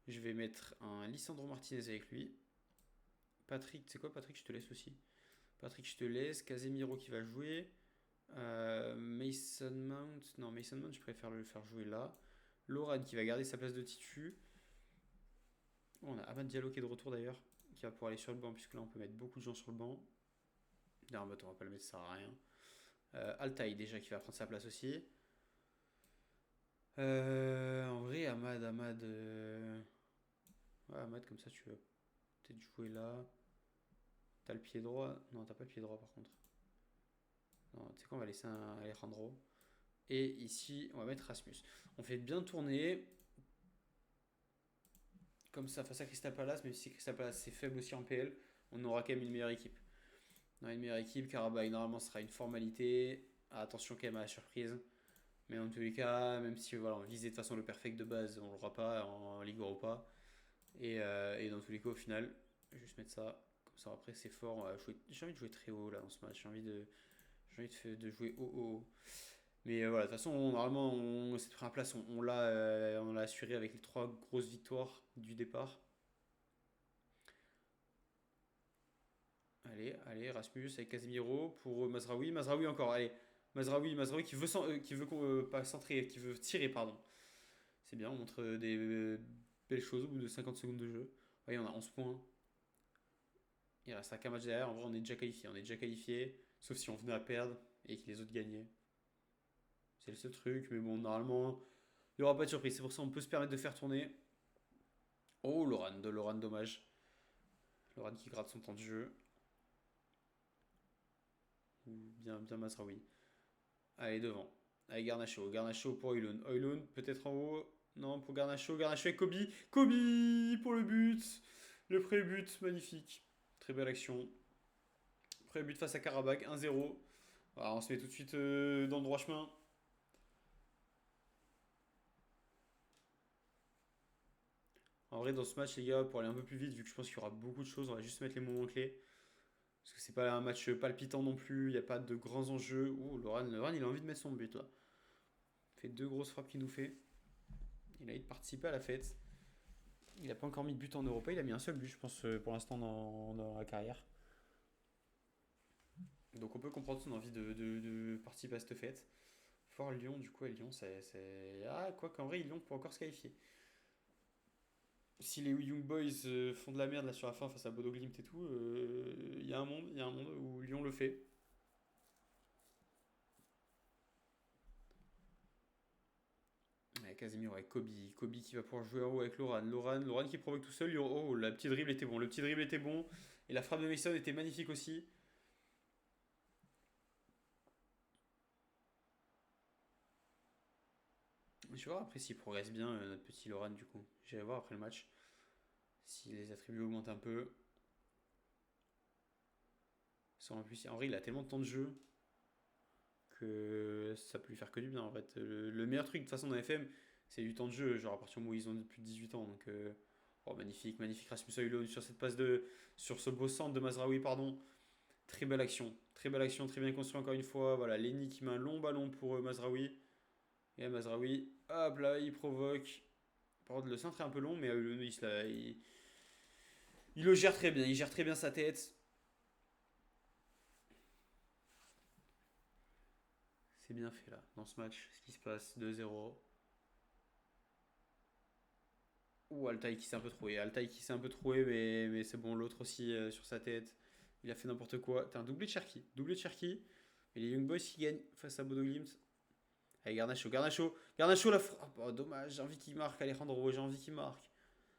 Je vais mettre un Lisandro Martinez avec lui. Patrick, c'est quoi Patrick? Je te laisse aussi. Patrick, je te laisse. Casemiro qui va jouer. Mason Mount. Non, Mason Mount, je préfère le faire jouer là. Loran qui va garder sa place de titu. Oh, on a Amad Diallo qui est de retour d'ailleurs. Qui va pouvoir aller sur le banc, puisque là on peut mettre beaucoup de gens sur le banc. Non, mais on va pas le mettre, ça sert à rien. Altaï déjà qui va prendre sa place aussi. En vrai, Amad. Ouais, Amad, comme ça tu vas peut-être jouer là. T'as le pied droit. Non, t'as pas le pied droit par contre. Non, tu sais quoi, on va laisser un Alejandro. Et ici, on va mettre Rasmus. On fait bien tourner. Comme ça, face à Crystal Palace, même si Crystal Palace c'est faible aussi en PL, on aura quand même une meilleure équipe. On aura une meilleure équipe. Karabakh, normalement, ce sera une formalité. Attention quand même à la surprise. Mais en tous les cas, même si voilà, on visait de toute façon le perfect de base, on l'aura pas en Ligue Europa. Et dans tous les cas, au final, je vais juste mettre ça. Comme ça, après, c'est fort. J'ai envie de jouer très haut là dans ce match. J'ai envie de jouer haut, haut, haut. Mais voilà, de toute façon, normalement, cette première place, on l'a assuré avec les 3 grosses victoires du départ. Allez, allez, Rasmus avec Casemiro pour Mazraoui. Mazraoui encore, allez. Mazraoui qui veut pas centrer, qui veut tirer, pardon. C'est bien, on montre des belles choses au bout de 50 secondes de jeu. Oui, on a 11 points. Il reste qu'un match derrière. En vrai, on est déjà qualifié. On est déjà qualifié. Sauf si on venait à perdre et que les autres gagnaient. C'est le seul truc. Mais bon, normalement, il n'y aura pas de surprise. C'est pour ça qu'on peut se permettre de faire tourner. Oh, Loran, dommage. Loran qui gratte son temps de jeu. Bien, bien Mazraoui. Allez, devant. Allez, Garnacho. Garnacho pour Oilun. Oilun, peut-être en haut. Non, pour Garnacho. Garnacho avec Kobe. Kobe pour le but. Le pré-but, magnifique. Très belle action. Pré-but face à Karabakh, 1-0. Voilà, on se met tout de suite dans le droit chemin. En vrai, dans ce match, les gars, pour aller un peu plus vite, vu que je pense qu'il y aura beaucoup de choses, on va juste mettre les moments clés. Parce que c'est pas un match palpitant non plus, il n'y a pas de grands enjeux. Ouh, Loran, il a envie de mettre son but là. Il fait 2 grosses frappes qu'il nous fait. Il a envie de participer à la fête. Il n'a pas encore mis de but en Europa, il a mis un seul but, je pense, pour l'instant dans la carrière. Donc on peut comprendre son envie de participer à cette fête. Fort Lyon, du coup, et Lyon, c'est. Ah, quoi qu'en vrai, Lyon peut encore se qualifier. Si les Young Boys font de la merde là sur la fin face à Bodo Glimt et tout, il y a un monde où Lyon le fait. Ouais, Casemiro avec Kobe. Kobe qui va pouvoir jouer en haut avec Loran qui provoque tout seul. Oh, le petit dribble était bon. Le petit dribble était bon. Et la frappe de Mason était magnifique aussi. Je vais voir après s'il progresse bien, notre petit Loran, du coup. J'irai voir après le match si les attributs augmentent un peu. En vrai, il a tellement de temps de jeu que ça peut lui faire que du bien en fait. Le meilleur truc de toute façon dans FM, c'est du temps de jeu, genre à partir du moment où ils ont plus de 18 ans. Donc, oh, magnifique, magnifique Rasmus Højlund sur cette passe sur ce beau centre de Mazraoui, pardon. Très belle action, très belle action, très bien construit encore une fois. Voilà, Lenny qui met un long ballon pour Mazraoui. Et Mazraoui, hop là, il provoque. Par contre, le centre est un peu long, mais Højlund, il le gère très bien, il gère très bien sa tête. C'est bien fait là, dans ce match, ce qui se passe, 2-0. Ou Altaï qui s'est un peu troué. Altaï qui s'est un peu troué, mais c'est bon. L'autre aussi sur sa tête. Il a fait n'importe quoi. T'as un doublé de Cherki. Doublé de Cherki. Et les Young Boys qui gagnent face à Bodo Glimt. Allez, Garnacho. Garnacho. Garnacho, la frappe. Oh, dommage. J'ai envie qu'il marque, Alejandro. J'ai envie qu'il marque.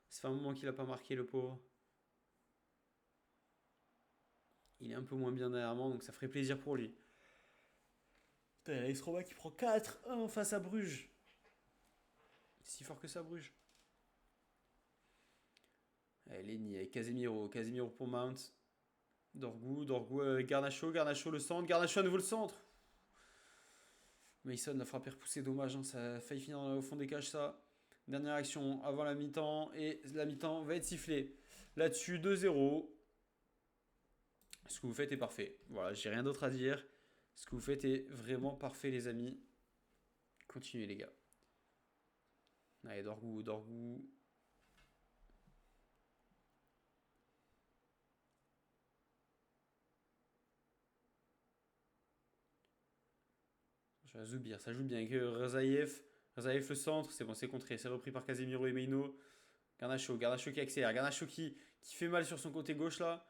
Ça fait un moment qu'il a pas marqué, le pauvre. Il est un peu moins bien derrière moi, donc ça ferait plaisir pour lui. Putain, il y a Roma qui prend 4-1 face à Bruges. Si fort que ça, Bruges. Allez, Lenny avec Casemiro. Casemiro pour Mount. Dorgu avec Garnacho. Garnacho le centre. Garnacho à nouveau le centre. Mason l'a frappé repoussé, dommage, hein, ça a failli finir au fond des cages ça. Dernière action avant la mi-temps et la mi-temps va être sifflée. Là-dessus 2-0. Ce que vous faites est parfait. Voilà, j'ai rien d'autre à dire. Ce que vous faites est vraiment parfait les amis. Continuez les gars. Allez, Dorgu. Zoubir, ça joue bien avec Razaev. Razaev le centre, c'est bon, c'est contré. C'est repris par Casemiro et Meino. Garnacho qui accélère. Garnacho qui fait mal sur son côté gauche là.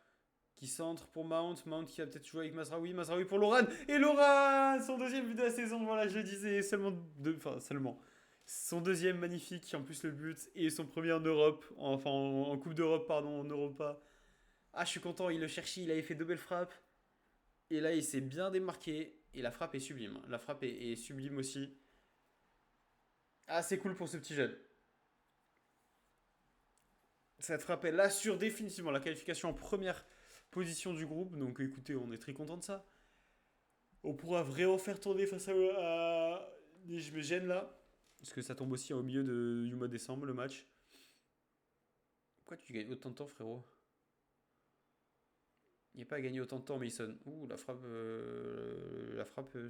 Qui centre pour Mount. Mount qui va peut-être jouer avec Mazraoui. Mazraoui pour Loran. Et Loran, son deuxième but de la saison. Voilà, je le disais, seulement. Son deuxième magnifique, en plus le but. Et son premier en Europe. Enfin, en Coupe d'Europe, pardon, en Europa. Ah, je suis content, il le cherchait, il avait fait 2 belles frappes. Et là, il s'est bien démarqué. Et la frappe est sublime. La frappe est sublime aussi. Ah, c'est cool pour ce petit jeune. Cette frappe, elle assure définitivement la qualification en première position du groupe. Donc écoutez, on est très content de ça. On pourra vraiment faire tourner face à... Je me gêne là. Parce que ça tombe aussi au milieu du mois de décembre, le match. Pourquoi tu gagnes autant de temps, frérot? Il n'y a pas à gagner autant de temps, Mason. Ouh, la frappe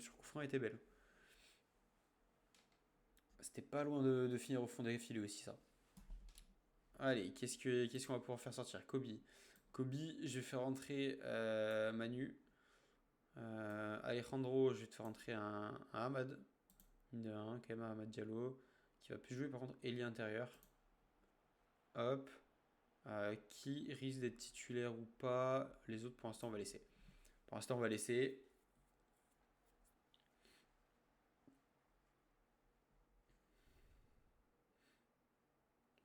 sur coup franc était belle. C'était pas loin de finir au fond des filets aussi, ça. Allez, qu'est-ce qu'on va pouvoir faire sortir? Kobe. Kobe, je vais faire rentrer Manu. Alejandro, je vais te faire rentrer un Ahmad. Mine de rien, quand même, Ahmad Diallo. Qui va plus jouer, par contre, ailier intérieur. Hop. Qui risque d'être titulaire ou pas? Les autres, pour l'instant, on va laisser. Pour l'instant, on va laisser.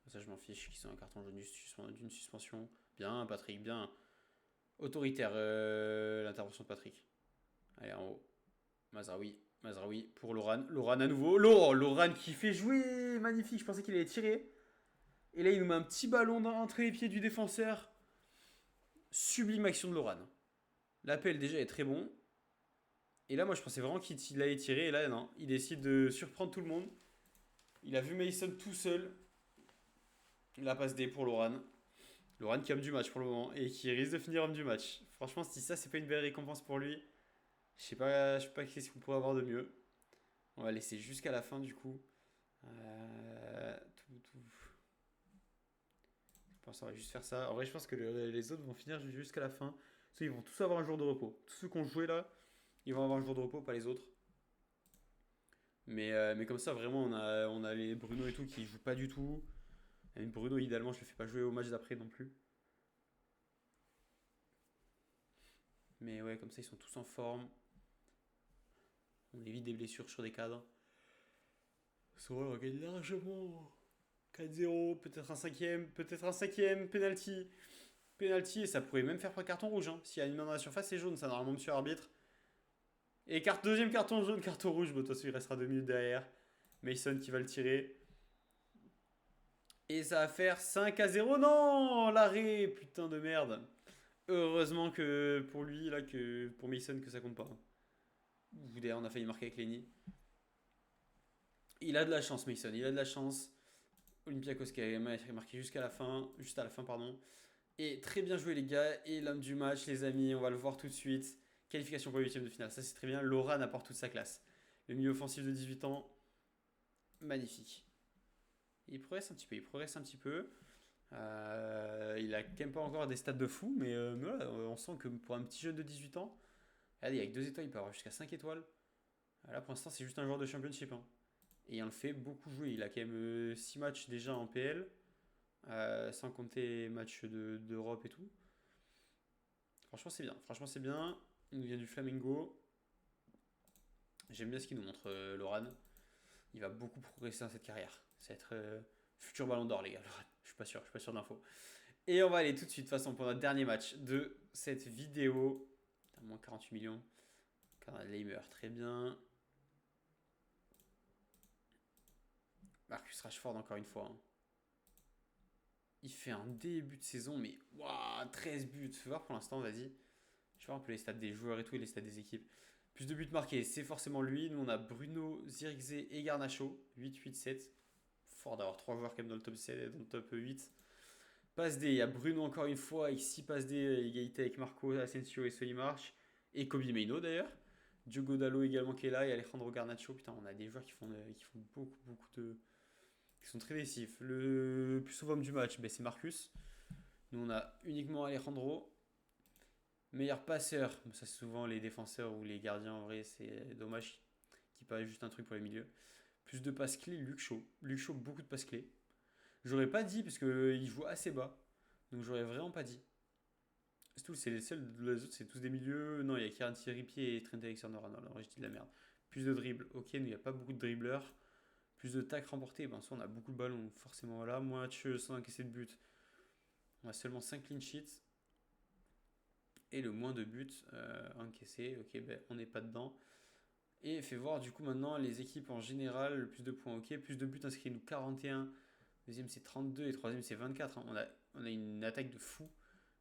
Ça, je m'en fiche, qui sont un carton jaune d'une suspension. Bien, Patrick, bien. Autoritaire, l'intervention de Patrick. Allez, en haut. Mazraoui pour Loran. Loran à nouveau. Loran qui fait jouer. Magnifique, je pensais qu'il allait tirer. Et là, il nous met un petit ballon entre les pieds du défenseur. Sublime action de Loran. L'appel déjà est très bon. Et là, moi, je pensais vraiment qu'il allait tirer. Et là, non. Il décide de surprendre tout le monde. Il a vu Mason tout seul. La passe D pour Loran. Loran qui est homme du match pour le moment. Et qui risque de finir homme du match. Franchement, si ça, c'est pas une belle récompense pour lui. Je sais pas qu'est-ce qu'on pourrait avoir de mieux. On va laisser jusqu'à la fin du coup. Tout. Je pense qu'on va juste faire ça. En vrai, je pense que les autres vont finir jusqu'à la fin. Ils vont tous avoir un jour de repos. Tous ceux qui ont joué là, ils vont avoir un jour de repos, pas les autres. Mais comme ça, vraiment, on a les Bruno et tout qui jouent pas du tout. Et Bruno, idéalement, je le fais pas jouer au match d'après non plus. Mais ouais, comme ça, ils sont tous en forme. On évite des blessures sur des cadres. On va gagner largement. 4-0, peut-être un cinquième, penalty. Penalty, et ça pourrait même faire pas carton rouge. Hein. S'il y a une main dans la surface, c'est jaune, ça normalement, monsieur arbitre. Et deuxième carton jaune, carton rouge. Bon, de toute façon, il restera 2 minutes derrière. Mason qui va le tirer. Et ça va faire 5-0. Non, l'arrêt, putain de merde. Heureusement que pour lui, là, que pour Mason, que ça compte pas. D'ailleurs, on a failli marquer avec Lenny. Il a de la chance, Mason, il a de la chance. Olympiakos qui a marqué jusqu'à la fin, juste à la fin, pardon. Et très bien joué, les gars. Et l'homme du match, les amis, on va le voir tout de suite. Qualification pour le 8ème de finale, ça c'est très bien. Loran apporte toute sa classe. Le milieu offensif de 18 ans, magnifique. Il progresse un petit peu. Il a quand même pas encore des stats de fou, mais voilà, on sent que pour un petit jeune de 18 ans, regardez, avec 2 étoiles, il peut avoir jusqu'à 5 étoiles. Là, pour l'instant, c'est juste un joueur de championship. Hein. Et il en fait beaucoup jouer. Il a quand même 6 matchs déjà en PL, sans compter les matchs d'Europe et tout. Franchement, c'est bien. Franchement, c'est bien. Il nous vient du Flamengo. J'aime bien ce qu'il nous montre, Loran. Il va beaucoup progresser dans cette carrière. Ça va être futur ballon d'or, les gars. Loran. Je suis pas sûr d'info. Et on va aller tout de suite, de toute façon, pour notre dernier match de cette vidéo. Putain, moins 48 millions. Leimer, très bien. Marcus Rashford, encore une fois. Hein. Il fait un début de saison, mais waouh, 13 buts. Fais voir pour l'instant, vas-y. Je vais voir un peu les stats des joueurs et tout et les stats des équipes. Plus de buts marqués, c'est forcément lui. Nous, on a Bruno, Zirkzee et Garnacho. 8, 8, 7. Fort d'avoir 3 joueurs quand même dans le top 7, dans le top 8. Passe D, il y a Bruno encore une fois avec 6 passes D, égalité avec Marco Asensio et Solimarch. Et Kobe Maino d'ailleurs. Diogo Dallo également qui est là et Alejandro Garnacho. Putain, on a des joueurs qui font beaucoup de. Qui sont très décisifs. Le plus souvent du match, ben, c'est Marcus. Nous, on a uniquement Alejandro. Meilleur passeur, ça c'est souvent les défenseurs ou les gardiens en vrai, c'est dommage qu'il passe juste un truc pour les milieux. Plus de passes clés, Luke Shaw. Luke Shaw, beaucoup de passes clés. J'aurais pas dit parce qu'il joue assez bas. Donc j'aurais vraiment pas dit. C'est tout, c'est les seuls, les autres c'est tous des milieux. Non, il y a Kieran Trippier et Trent Alexander-Arnold. En vrai, je dis de la merde. Plus de dribbles, ok, nous il n'y a pas beaucoup de dribbleurs. Plus de tacles remportés, ben soit on a beaucoup de ballons, forcément voilà. Moins de sans encaisser de but. On a seulement 5 clean sheets. Et le moins de buts encaissés, ok, ben on n'est pas dedans. Et fait voir du coup maintenant les équipes en général, le plus de points, ok, plus de buts inscrits, nous 41, deuxième c'est 32 et troisième c'est 24. Hein. On a une attaque de fou,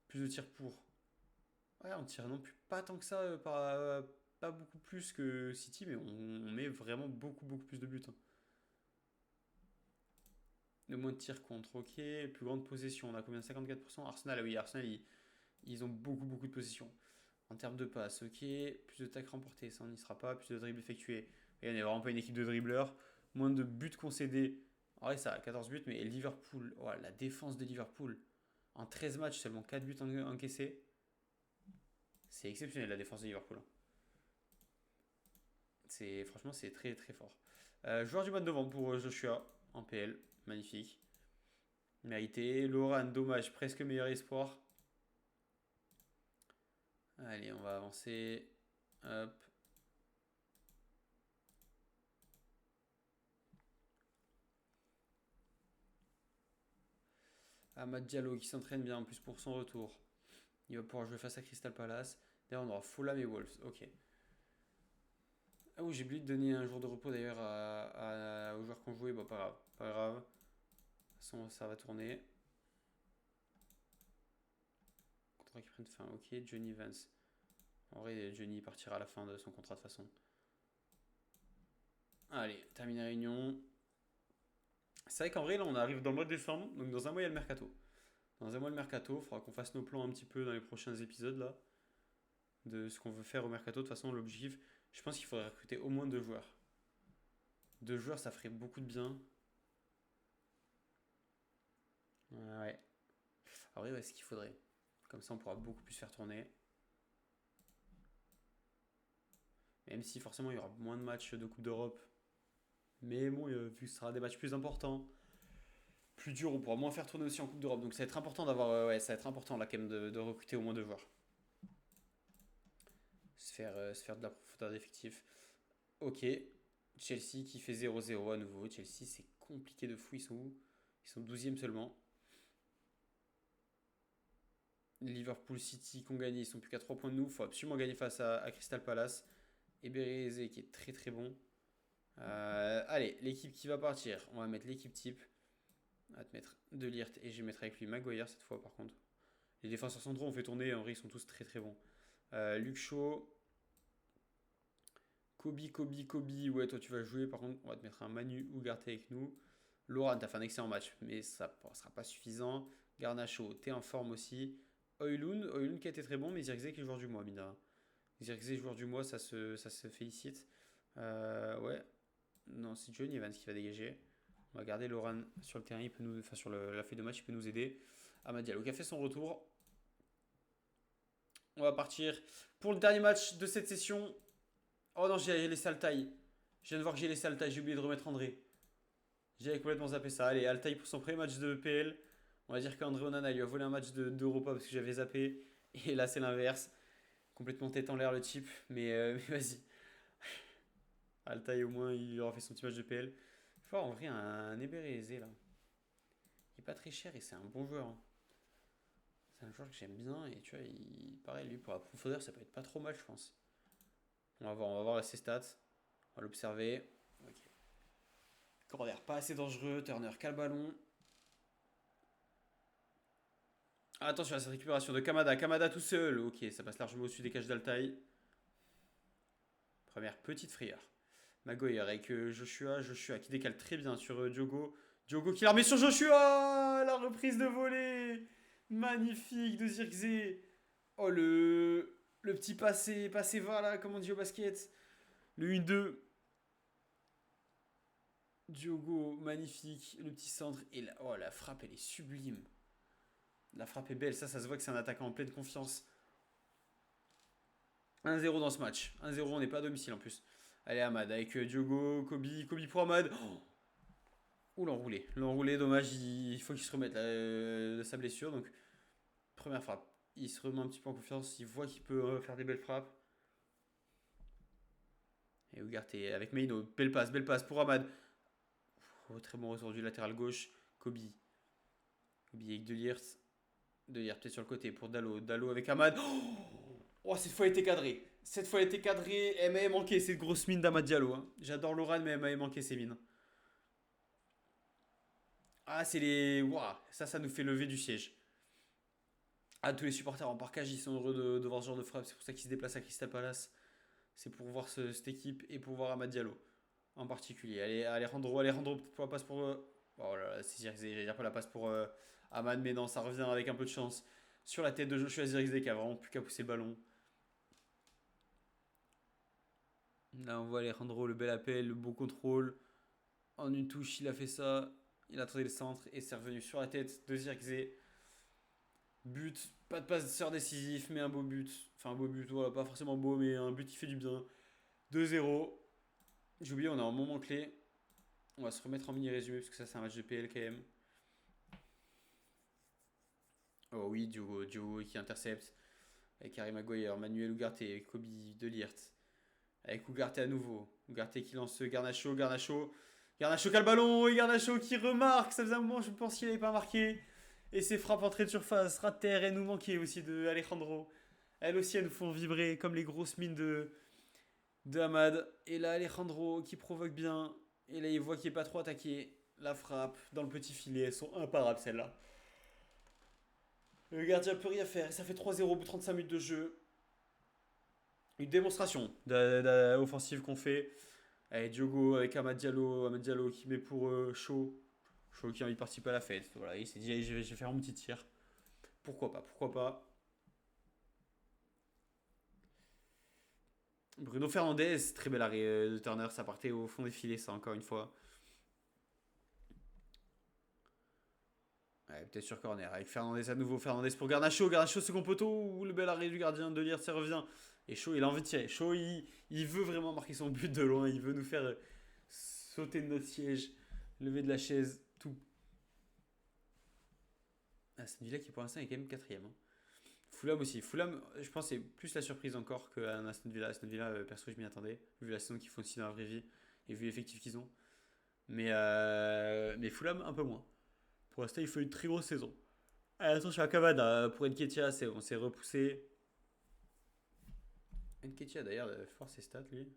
plus de tirs pour. Ouais, on tire non plus pas tant que ça, pas beaucoup plus que City, mais on met vraiment beaucoup plus de buts. Hein. Le moins de tirs contre, ok. Plus grande possession, on a combien? 54%. Arsenal, ah oui, Arsenal, ils ont beaucoup de possession. En termes de passes, ok. Plus de tacles remportés, ça on n'y sera pas. Plus de dribbles effectués. Et on n'est vraiment pas une équipe de dribbleurs. Moins de buts concédés. En vrai, ça a 14 buts, mais Liverpool, oh, la défense de Liverpool. En 13 matchs, seulement 4 buts encaissés. C'est exceptionnel la défense de Liverpool. Franchement, c'est très fort. Joueur du mois de novembre pour Joshua en PL. Magnifique. Mérité. Loran, dommage, presque meilleur espoir. Allez, on va avancer. Hop. Amad Diallo qui s'entraîne bien en plus pour son retour. Il va pouvoir jouer face à Crystal Palace. D'ailleurs, on aura Fulham et Wolves. Ok. Ah oui, j'ai oublié de donner un jour de repos d'ailleurs aux joueurs qui ont joué. Bon, pas grave. Pas grave. De toute façon, ça va tourner. Contrat qui prennent fin. Ok, Johnny Vance. En vrai, Johnny partira à la fin de son contrat de toute façon. Allez, terminer la réunion. C'est vrai qu'en vrai, là, on arrive dans le mois de décembre. Donc, dans un mois, il y a le mercato. Dans un mois, le mercato. Il faudra qu'on fasse nos plans un petit peu dans les prochains épisodes là. De ce qu'on veut faire au mercato. De toute façon, l'objectif, je pense qu'il faudrait recruter au moins 2 joueurs. 2 joueurs, ça ferait beaucoup de bien. Ouais. En vrai, ouais, ce qu'il faudrait. Comme ça, on pourra beaucoup plus faire tourner. Même si forcément, il y aura moins de matchs de Coupe d'Europe. Mais bon, vu que ce sera des matchs plus importants, plus durs, on pourra moins faire tourner aussi en Coupe d'Europe. Donc ça va être important d'avoir, ouais, ça va être important là quand même de recruter au moins 2 joueurs. Se faire de la profondeur d'effectif. Ok. Chelsea qui fait 0-0 à nouveau. Chelsea, c'est compliqué de fou. Ils sont où? Ils sont 12e seulement. Liverpool City qui ont gagné. Ils sont plus qu'à 3 points de nous. Il faut absolument gagner face à Crystal Palace. Et Bereze qui est très bon. Allez, l'équipe qui va partir. On va mettre l'équipe type. On va te mettre De Ligt et je vais mettre avec lui Maguire cette fois par contre. Les défenseurs centraux ont fait tourner. En vrai, ils sont tous très bons. Luke Shaw. Kobe. Ouais, toi tu vas jouer. Par contre, on va te mettre un Manu Ugarte avec nous. Laurent, t'as fait un excellent match, mais ça ne sera pas suffisant. Garnacho, t'es en forme aussi. Oilun qui a été très bon, mais Zirkzee qui est joueur du mois, Mina. Zirkzee, joueur du mois, ça se félicite. Ouais. Non, c'est Johnny Evans qui va dégager. On va garder Laurent sur le terrain, il peut nous, enfin sur la feuille de match, il peut nous aider. Amad Diallo qui a fait son retour. On va partir pour le dernier match de cette session. Oh non, j'ai laissé Altaï. Je viens de voir que j'ai laissé Altaï, j'ai oublié de remettre André. J'avais complètement zappé ça. Allez, Altaï pour son premier match de PL. On va dire qu'André Onana lui a volé un match d'Europa parce que j'avais zappé. Et là, c'est l'inverse. Complètement tête en l'air le type. Mais vas-y. Altaï, au moins, il aura fait son petit match de PL. Il faut avoir en vrai un Eberezé là. Il est pas très cher et c'est un bon joueur, hein. C'est un joueur que j'aime bien. Et tu vois, pareil, lui, pour la profondeur, ça peut être pas trop mal, je pense. On va voir ses stats. On va l'observer. Ok. Corner pas assez dangereux. Turner qu'a le ballon. Attention à cette récupération de Kamada. Kamada tout seul. Ok, ça passe largement au-dessus des cages d'Altaï. Première petite frayeur. Maguire avec Joshua qui décale très bien sur Diogo. Diogo qui la remet sur Joshua. La reprise de volée. Magnifique de Zirkzee. Oh, le petit passé va là, comme on dit au basket. Le 1-2. Diogo, magnifique. Le petit centre. Et la frappe, elle est sublime. La frappe est belle. Ça se voit que c'est un attaquant en pleine confiance. 1-0 dans ce match. 1-0, on n'est pas à domicile en plus. Allez, Amad avec Diogo, Kobe pour Amad. Oh, l'enroulé, dommage. Il faut qu'il se remette de sa blessure. Donc, première frappe. Il se remet un petit peu en confiance. Il voit qu'il peut faire des belles frappes. Et Ugarte avec Meino. Belle passe pour Amad. Oh, très bon retour du latéral gauche. Kobe avec De Ligt. De Ligt peut-être sur le côté pour Dallo. Dallo avec Amad. Oh, cette fois, elle était cadrée. Elle m'avait manqué cette grosse mine d'Amad Diallo, hein. J'adore Loran, mais elle m'avait manqué ces mines. Ah, c'est les. Waouh, ça nous fait lever du siège. Ah, tous les supporters en parkage, ils sont heureux de voir ce genre de frappe. C'est pour ça qu'ils se déplacent à Crystal Palace. C'est pour voir cette équipe et pour voir Amad Diallo en particulier. Allez, Alejandro, peut-être pour la passe pour Oh là là, c'est Zirkzee, j'allais dire pas la passe pour Ahmad, mais non, ça revient avec un peu de chance. Sur la tête de Joshua Zirkzee qui a vraiment plus qu'à pousser le ballon. Là, on voit Alejandro, le bel appel, le beau contrôle. En une touche, il a fait ça. Il a trouvé le centre et c'est revenu sur la tête de Zirkzee. But, pas de passeur décisif, mais un beau but. Enfin, un beau but, voilà, pas forcément beau, mais un but qui fait du bien. 2-0. J'ai oublié, on a un moment clé. On va se remettre en mini résumé parce que ça, c'est un match de PL quand même. Oh oui, Diogo qui intercepte. Avec Harry Maguire, Manuel Ugarte, Kobe Delirte. Avec Ugarte à nouveau. Ugarte qui lance Garnacho, Garnacho. Garnacho qui a le ballon et Garnacho qui remarque. Ça faisait un moment, je pense qu'il n'avait pas marqué. Et ses frappes entrée de surface, ras de terre et nous manquait aussi de Alejandro. Elles aussi, elles nous font vibrer comme les grosses mines de Hamad. Et là, Alejandro qui provoque bien. Et là, il voit qu'il n'est pas trop attaqué. La frappe dans le petit filet, elles sont imparables celles-là. Le gardien peut rien faire. Et ça fait 3-0 au bout de 35 minutes de jeu. Une démonstration offensive qu'on fait. Allez, Diogo avec Amad Diallo qui met pour Shaw. Shaw qui a envie de participer à la fête. Voilà, il s'est dit, allez, je vais faire mon petit tir. Pourquoi pas, pourquoi pas. Bruno Fernandes, très bel arrêt de Turner, ça partait au fond des filets, ça, encore une fois. Ouais, peut-être sur corner, avec Fernandez à nouveau, Fernandez pour Garnacho, Garnacho second poteau, ou le bel arrêt du gardien de Lierse, ça revient. Et Shaw, il a envie de tirer. Shaw, il veut vraiment marquer son but de loin, il veut nous faire sauter de notre siège, lever de la chaise, tout. Aston Villa qui pour l'instant est quand même quatrième. Hein. Fulham aussi. Fulham, je pense, c'est plus la surprise encore qu'un Aston Villa. Aston Villa, perso, je m'y attendais, vu la saison qu'ils font aussi dans la vraie vie et vu l'effectif qu'ils ont. Mais Fulham, un peu moins. Pour l'instant, il fait une très grosse saison. Attention à Cavada, pour Nketiah, on s'est repoussé. Nketiah d'ailleurs, fort ses stats lui.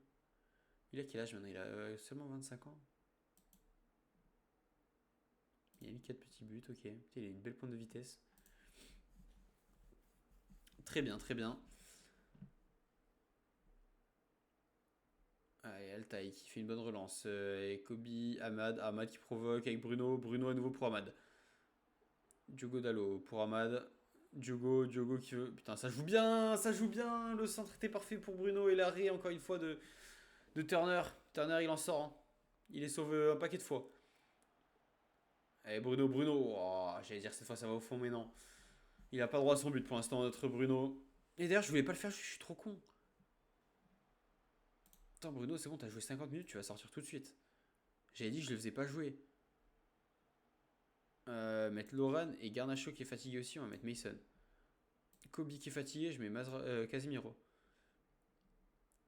Il a quel âge maintenant? Il a seulement 25 ans. Il a mis 4 petits buts, ok. Putain, il a une belle pointe de vitesse. Très bien, très bien. Ah, et Altaï qui fait une bonne relance. Et Kobe, Ahmad qui provoque avec Bruno. Bruno à nouveau pour Ahmad. Diogo Dallo pour Ahmad. Diogo qui veut. Putain, ça joue bien, ça joue bien. Le centre était parfait pour Bruno et l'arrêt, encore une fois, de Turner. Turner, il en sort. Hein. Il est sauvé un paquet de fois. Et Bruno. Oh, j'allais dire cette fois ça va au fond, mais non. Il a pas droit à son but pour l'instant, notre Bruno. Et d'ailleurs, je voulais pas le faire, je suis trop con. Attends, Bruno, c'est bon, t'as joué 50 minutes, tu vas sortir tout de suite. J'avais dit que je le faisais pas jouer. Mettre Loran et Garnacho qui est fatigué aussi, on va mettre Mason. Kobe qui est fatigué, je mets Casemiro.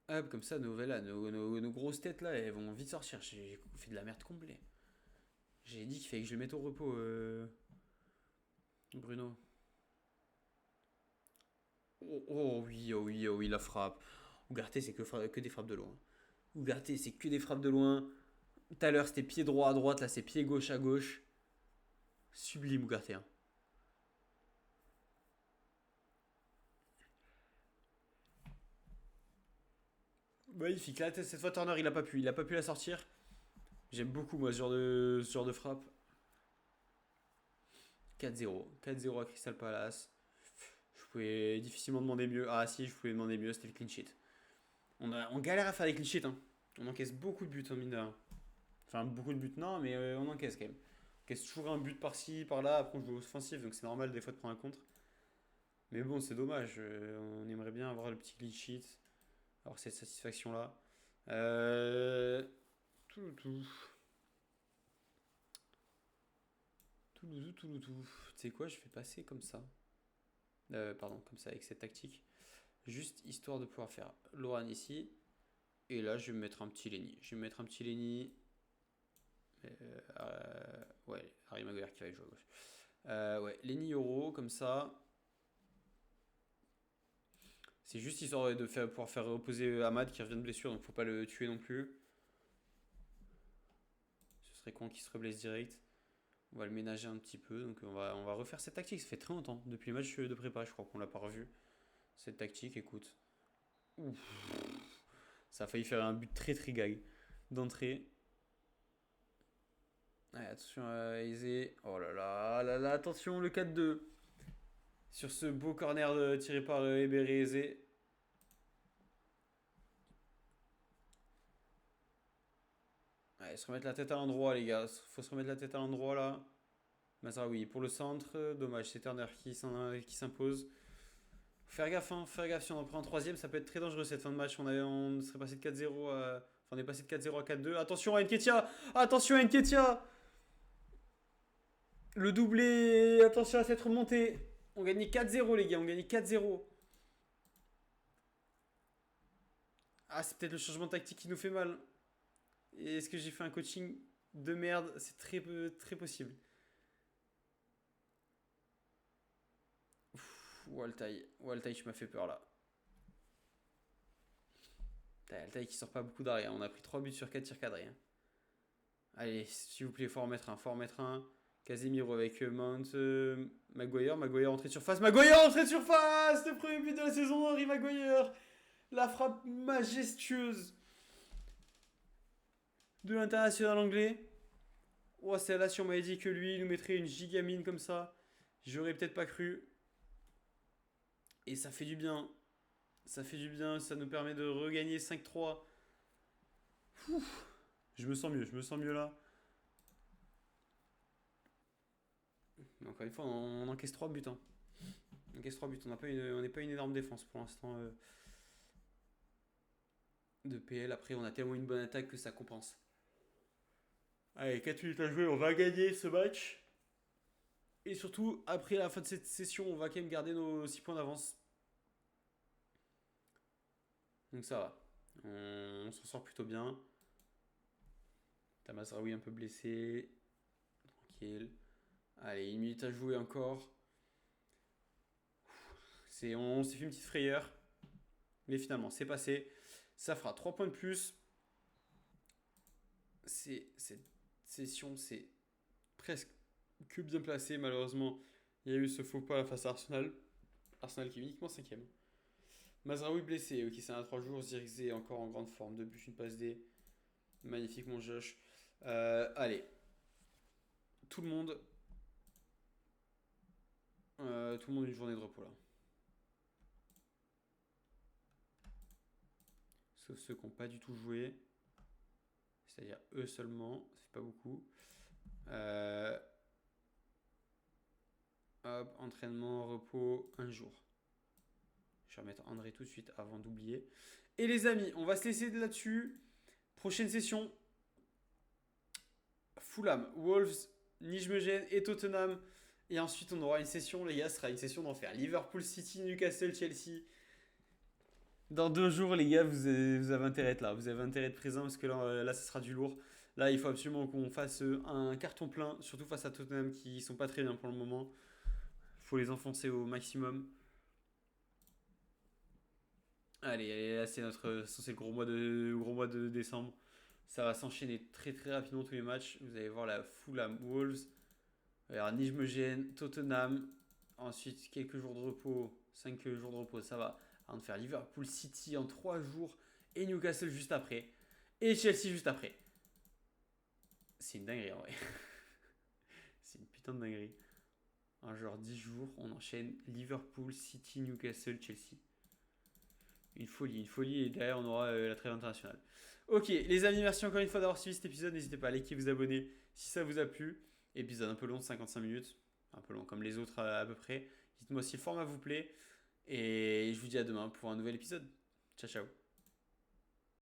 Hop, comme ça, nos grosses têtes là, elles vont vite sortir. J'ai fait de la merde complète. J'ai dit qu'il fallait que je le mette au repos, Bruno. Oh oui, la frappe. Ougarté, c'est que des frappes de loin. Ougarté, c'est que des frappes de loin. Tout à l'heure, c'était pied droit à droite, là, c'est pied gauche à gauche. Sublime, Ougarté. Hein. Magnifique. Là, cette fois, Turner, il a pas pu. Il a pas pu la sortir. J'aime beaucoup, moi, ce genre de frappe. 4-0. 4-0 à Crystal Palace. Je pouvais difficilement demander mieux. Ah, si, je pouvais demander mieux, c'était le clean sheet. On galère à faire des clean sheets. Hein. On encaisse beaucoup de buts, mine de rien. Enfin, beaucoup de buts, non, mais on encaisse quand même. On encaisse toujours un but par-ci, par-là. Après, on joue offensif, donc c'est normal des fois de prendre un contre. Mais bon, c'est dommage. On aimerait bien avoir le petit clean sheet. Avoir cette satisfaction-là. Tout. Tu sais quoi, je vais passer comme ça. Pardon, comme ça, avec cette tactique. Juste histoire de pouvoir faire Loran ici. Et là, je vais me mettre un petit Lenny. Je vais me mettre un petit Lenny. Ouais, Harry Maguire qui va jouer à gauche. Ouais, Lenny Euro, comme ça. C'est juste histoire de pouvoir faire reposer Ahmad qui revient de blessure, donc faut pas le tuer non plus. Ce serait con qu'il se reblesse direct. On va le ménager un petit peu, donc on va refaire cette tactique. Ça fait très longtemps, depuis le match de prépa, je crois qu'on l'a pas revu. Cette tactique, écoute. Ouf. Ça a failli faire un but très très gag d'entrée. Ouais, attention à Eze. Oh là là, attention, le 4-2. Sur ce beau corner tiré par Eberé Eze. Ouais, se remettre la tête à l'endroit, les gars. Faut se remettre la tête à l'endroit, là. Mazraoui pour le centre. Dommage, c'est Turner qui s'impose. Faire gaffe. Si on en prend un troisième, ça peut être très dangereux cette fin de match. On serait passé de 4-0 à... Enfin, on est passé de 4-0 à 4-2. Attention à Nketiah. Attention à Nketiah. Le doublé. Attention à cette remontée. On gagnait 4-0, les gars. On gagnait 4-0. Ah, c'est peut-être le changement de tactique qui nous fait mal. Et est-ce que j'ai fait un coaching de merde? C'est très possible. Waltai, tu m'as fait peur là. Altaï qui sort pas beaucoup d'arrêt. On a pris 3 buts sur 4 tirs cadrés. Allez, s'il vous plaît, faut en mettre un. Faut en mettre un. Casemiro avec Mount. Maguire. Maguire entrée de surface. Maguire entrée de surface. Le premier but de la saison, Harry Maguire. La frappe majestueuse de l'international anglais. Oh, celle-là, si on m'avait dit que lui, il nous mettrait une gigamine comme ça, j'aurais peut-être pas cru. Et ça fait du bien. Ça fait du bien, ça nous permet de regagner 5-3. Je me sens mieux là. Mais encore une fois, on encaisse 3 buts. Hein. On encaisse 3 buts. On n'est pas une énorme défense pour l'instant de PL. Après, on a tellement une bonne attaque que ça compense. Allez, 4 minutes à jouer, on va gagner ce match. Et surtout, après la fin de cette session, on va quand même garder nos 6 points d'avance. Donc ça va. On s'en sort plutôt bien. Mazraoui un peu blessé. Tranquille. Allez, 1 minute à jouer encore. On s'est fait une petite frayeur. Mais finalement, c'est passé. Ça fera 3 points de plus. Cette session, c'est presque que bien placé. Malheureusement, il y a eu ce faux pas face à Arsenal. Arsenal qui est uniquement 5ème. Mazraoui blessé, ok, c'est un 3 jours. Zirkzee encore en grande forme. 2 buts, une passe D. Magnifique, mon Josh. Allez. Tout le monde une journée de repos là. Sauf ceux qui n'ont pas du tout joué. C'est-à-dire eux seulement. Ça fait pas beaucoup. Hop, entraînement, repos, un jour. Je vais remettre André tout de suite avant d'oublier. Et les amis, on va se laisser là-dessus. Prochaine session. Fulham, Wolves, Nijmegen et Tottenham. Et ensuite, on aura une session, les gars, ce sera une session d'enfer. Liverpool City, Newcastle, Chelsea. Dans 2 jours, les gars, vous avez intérêt à être là. Vous avez intérêt à être présent parce que là, ça sera du lourd. Là, il faut absolument qu'on fasse un carton plein, surtout face à Tottenham qui sont pas très bien pour le moment. Il faut les enfoncer au maximum. Allez, là, c'est le gros mois de décembre. Ça va s'enchaîner très rapidement tous les matchs. Vous allez voir la Fulham, Wolves. Alors, Nijmegen, Tottenham. Ensuite, quelques jours de repos. 5 jours de repos, ça va. Avant de faire Liverpool City en 3 jours. Et Newcastle juste après. Et Chelsea juste après. C'est une dinguerie en vrai. C'est une putain de dinguerie. En genre 10 jours, on enchaîne Liverpool, City, Newcastle, Chelsea. Une folie. Et derrière, on aura la trêve internationale. Ok, les amis, merci encore une fois d'avoir suivi cet épisode. N'hésitez pas à liker, vous abonner si ça vous a plu. Épisode un peu long de 55 minutes. Un peu long comme les autres à peu près. Dites-moi si le format vous plaît. Et je vous dis à demain pour un nouvel épisode. Ciao.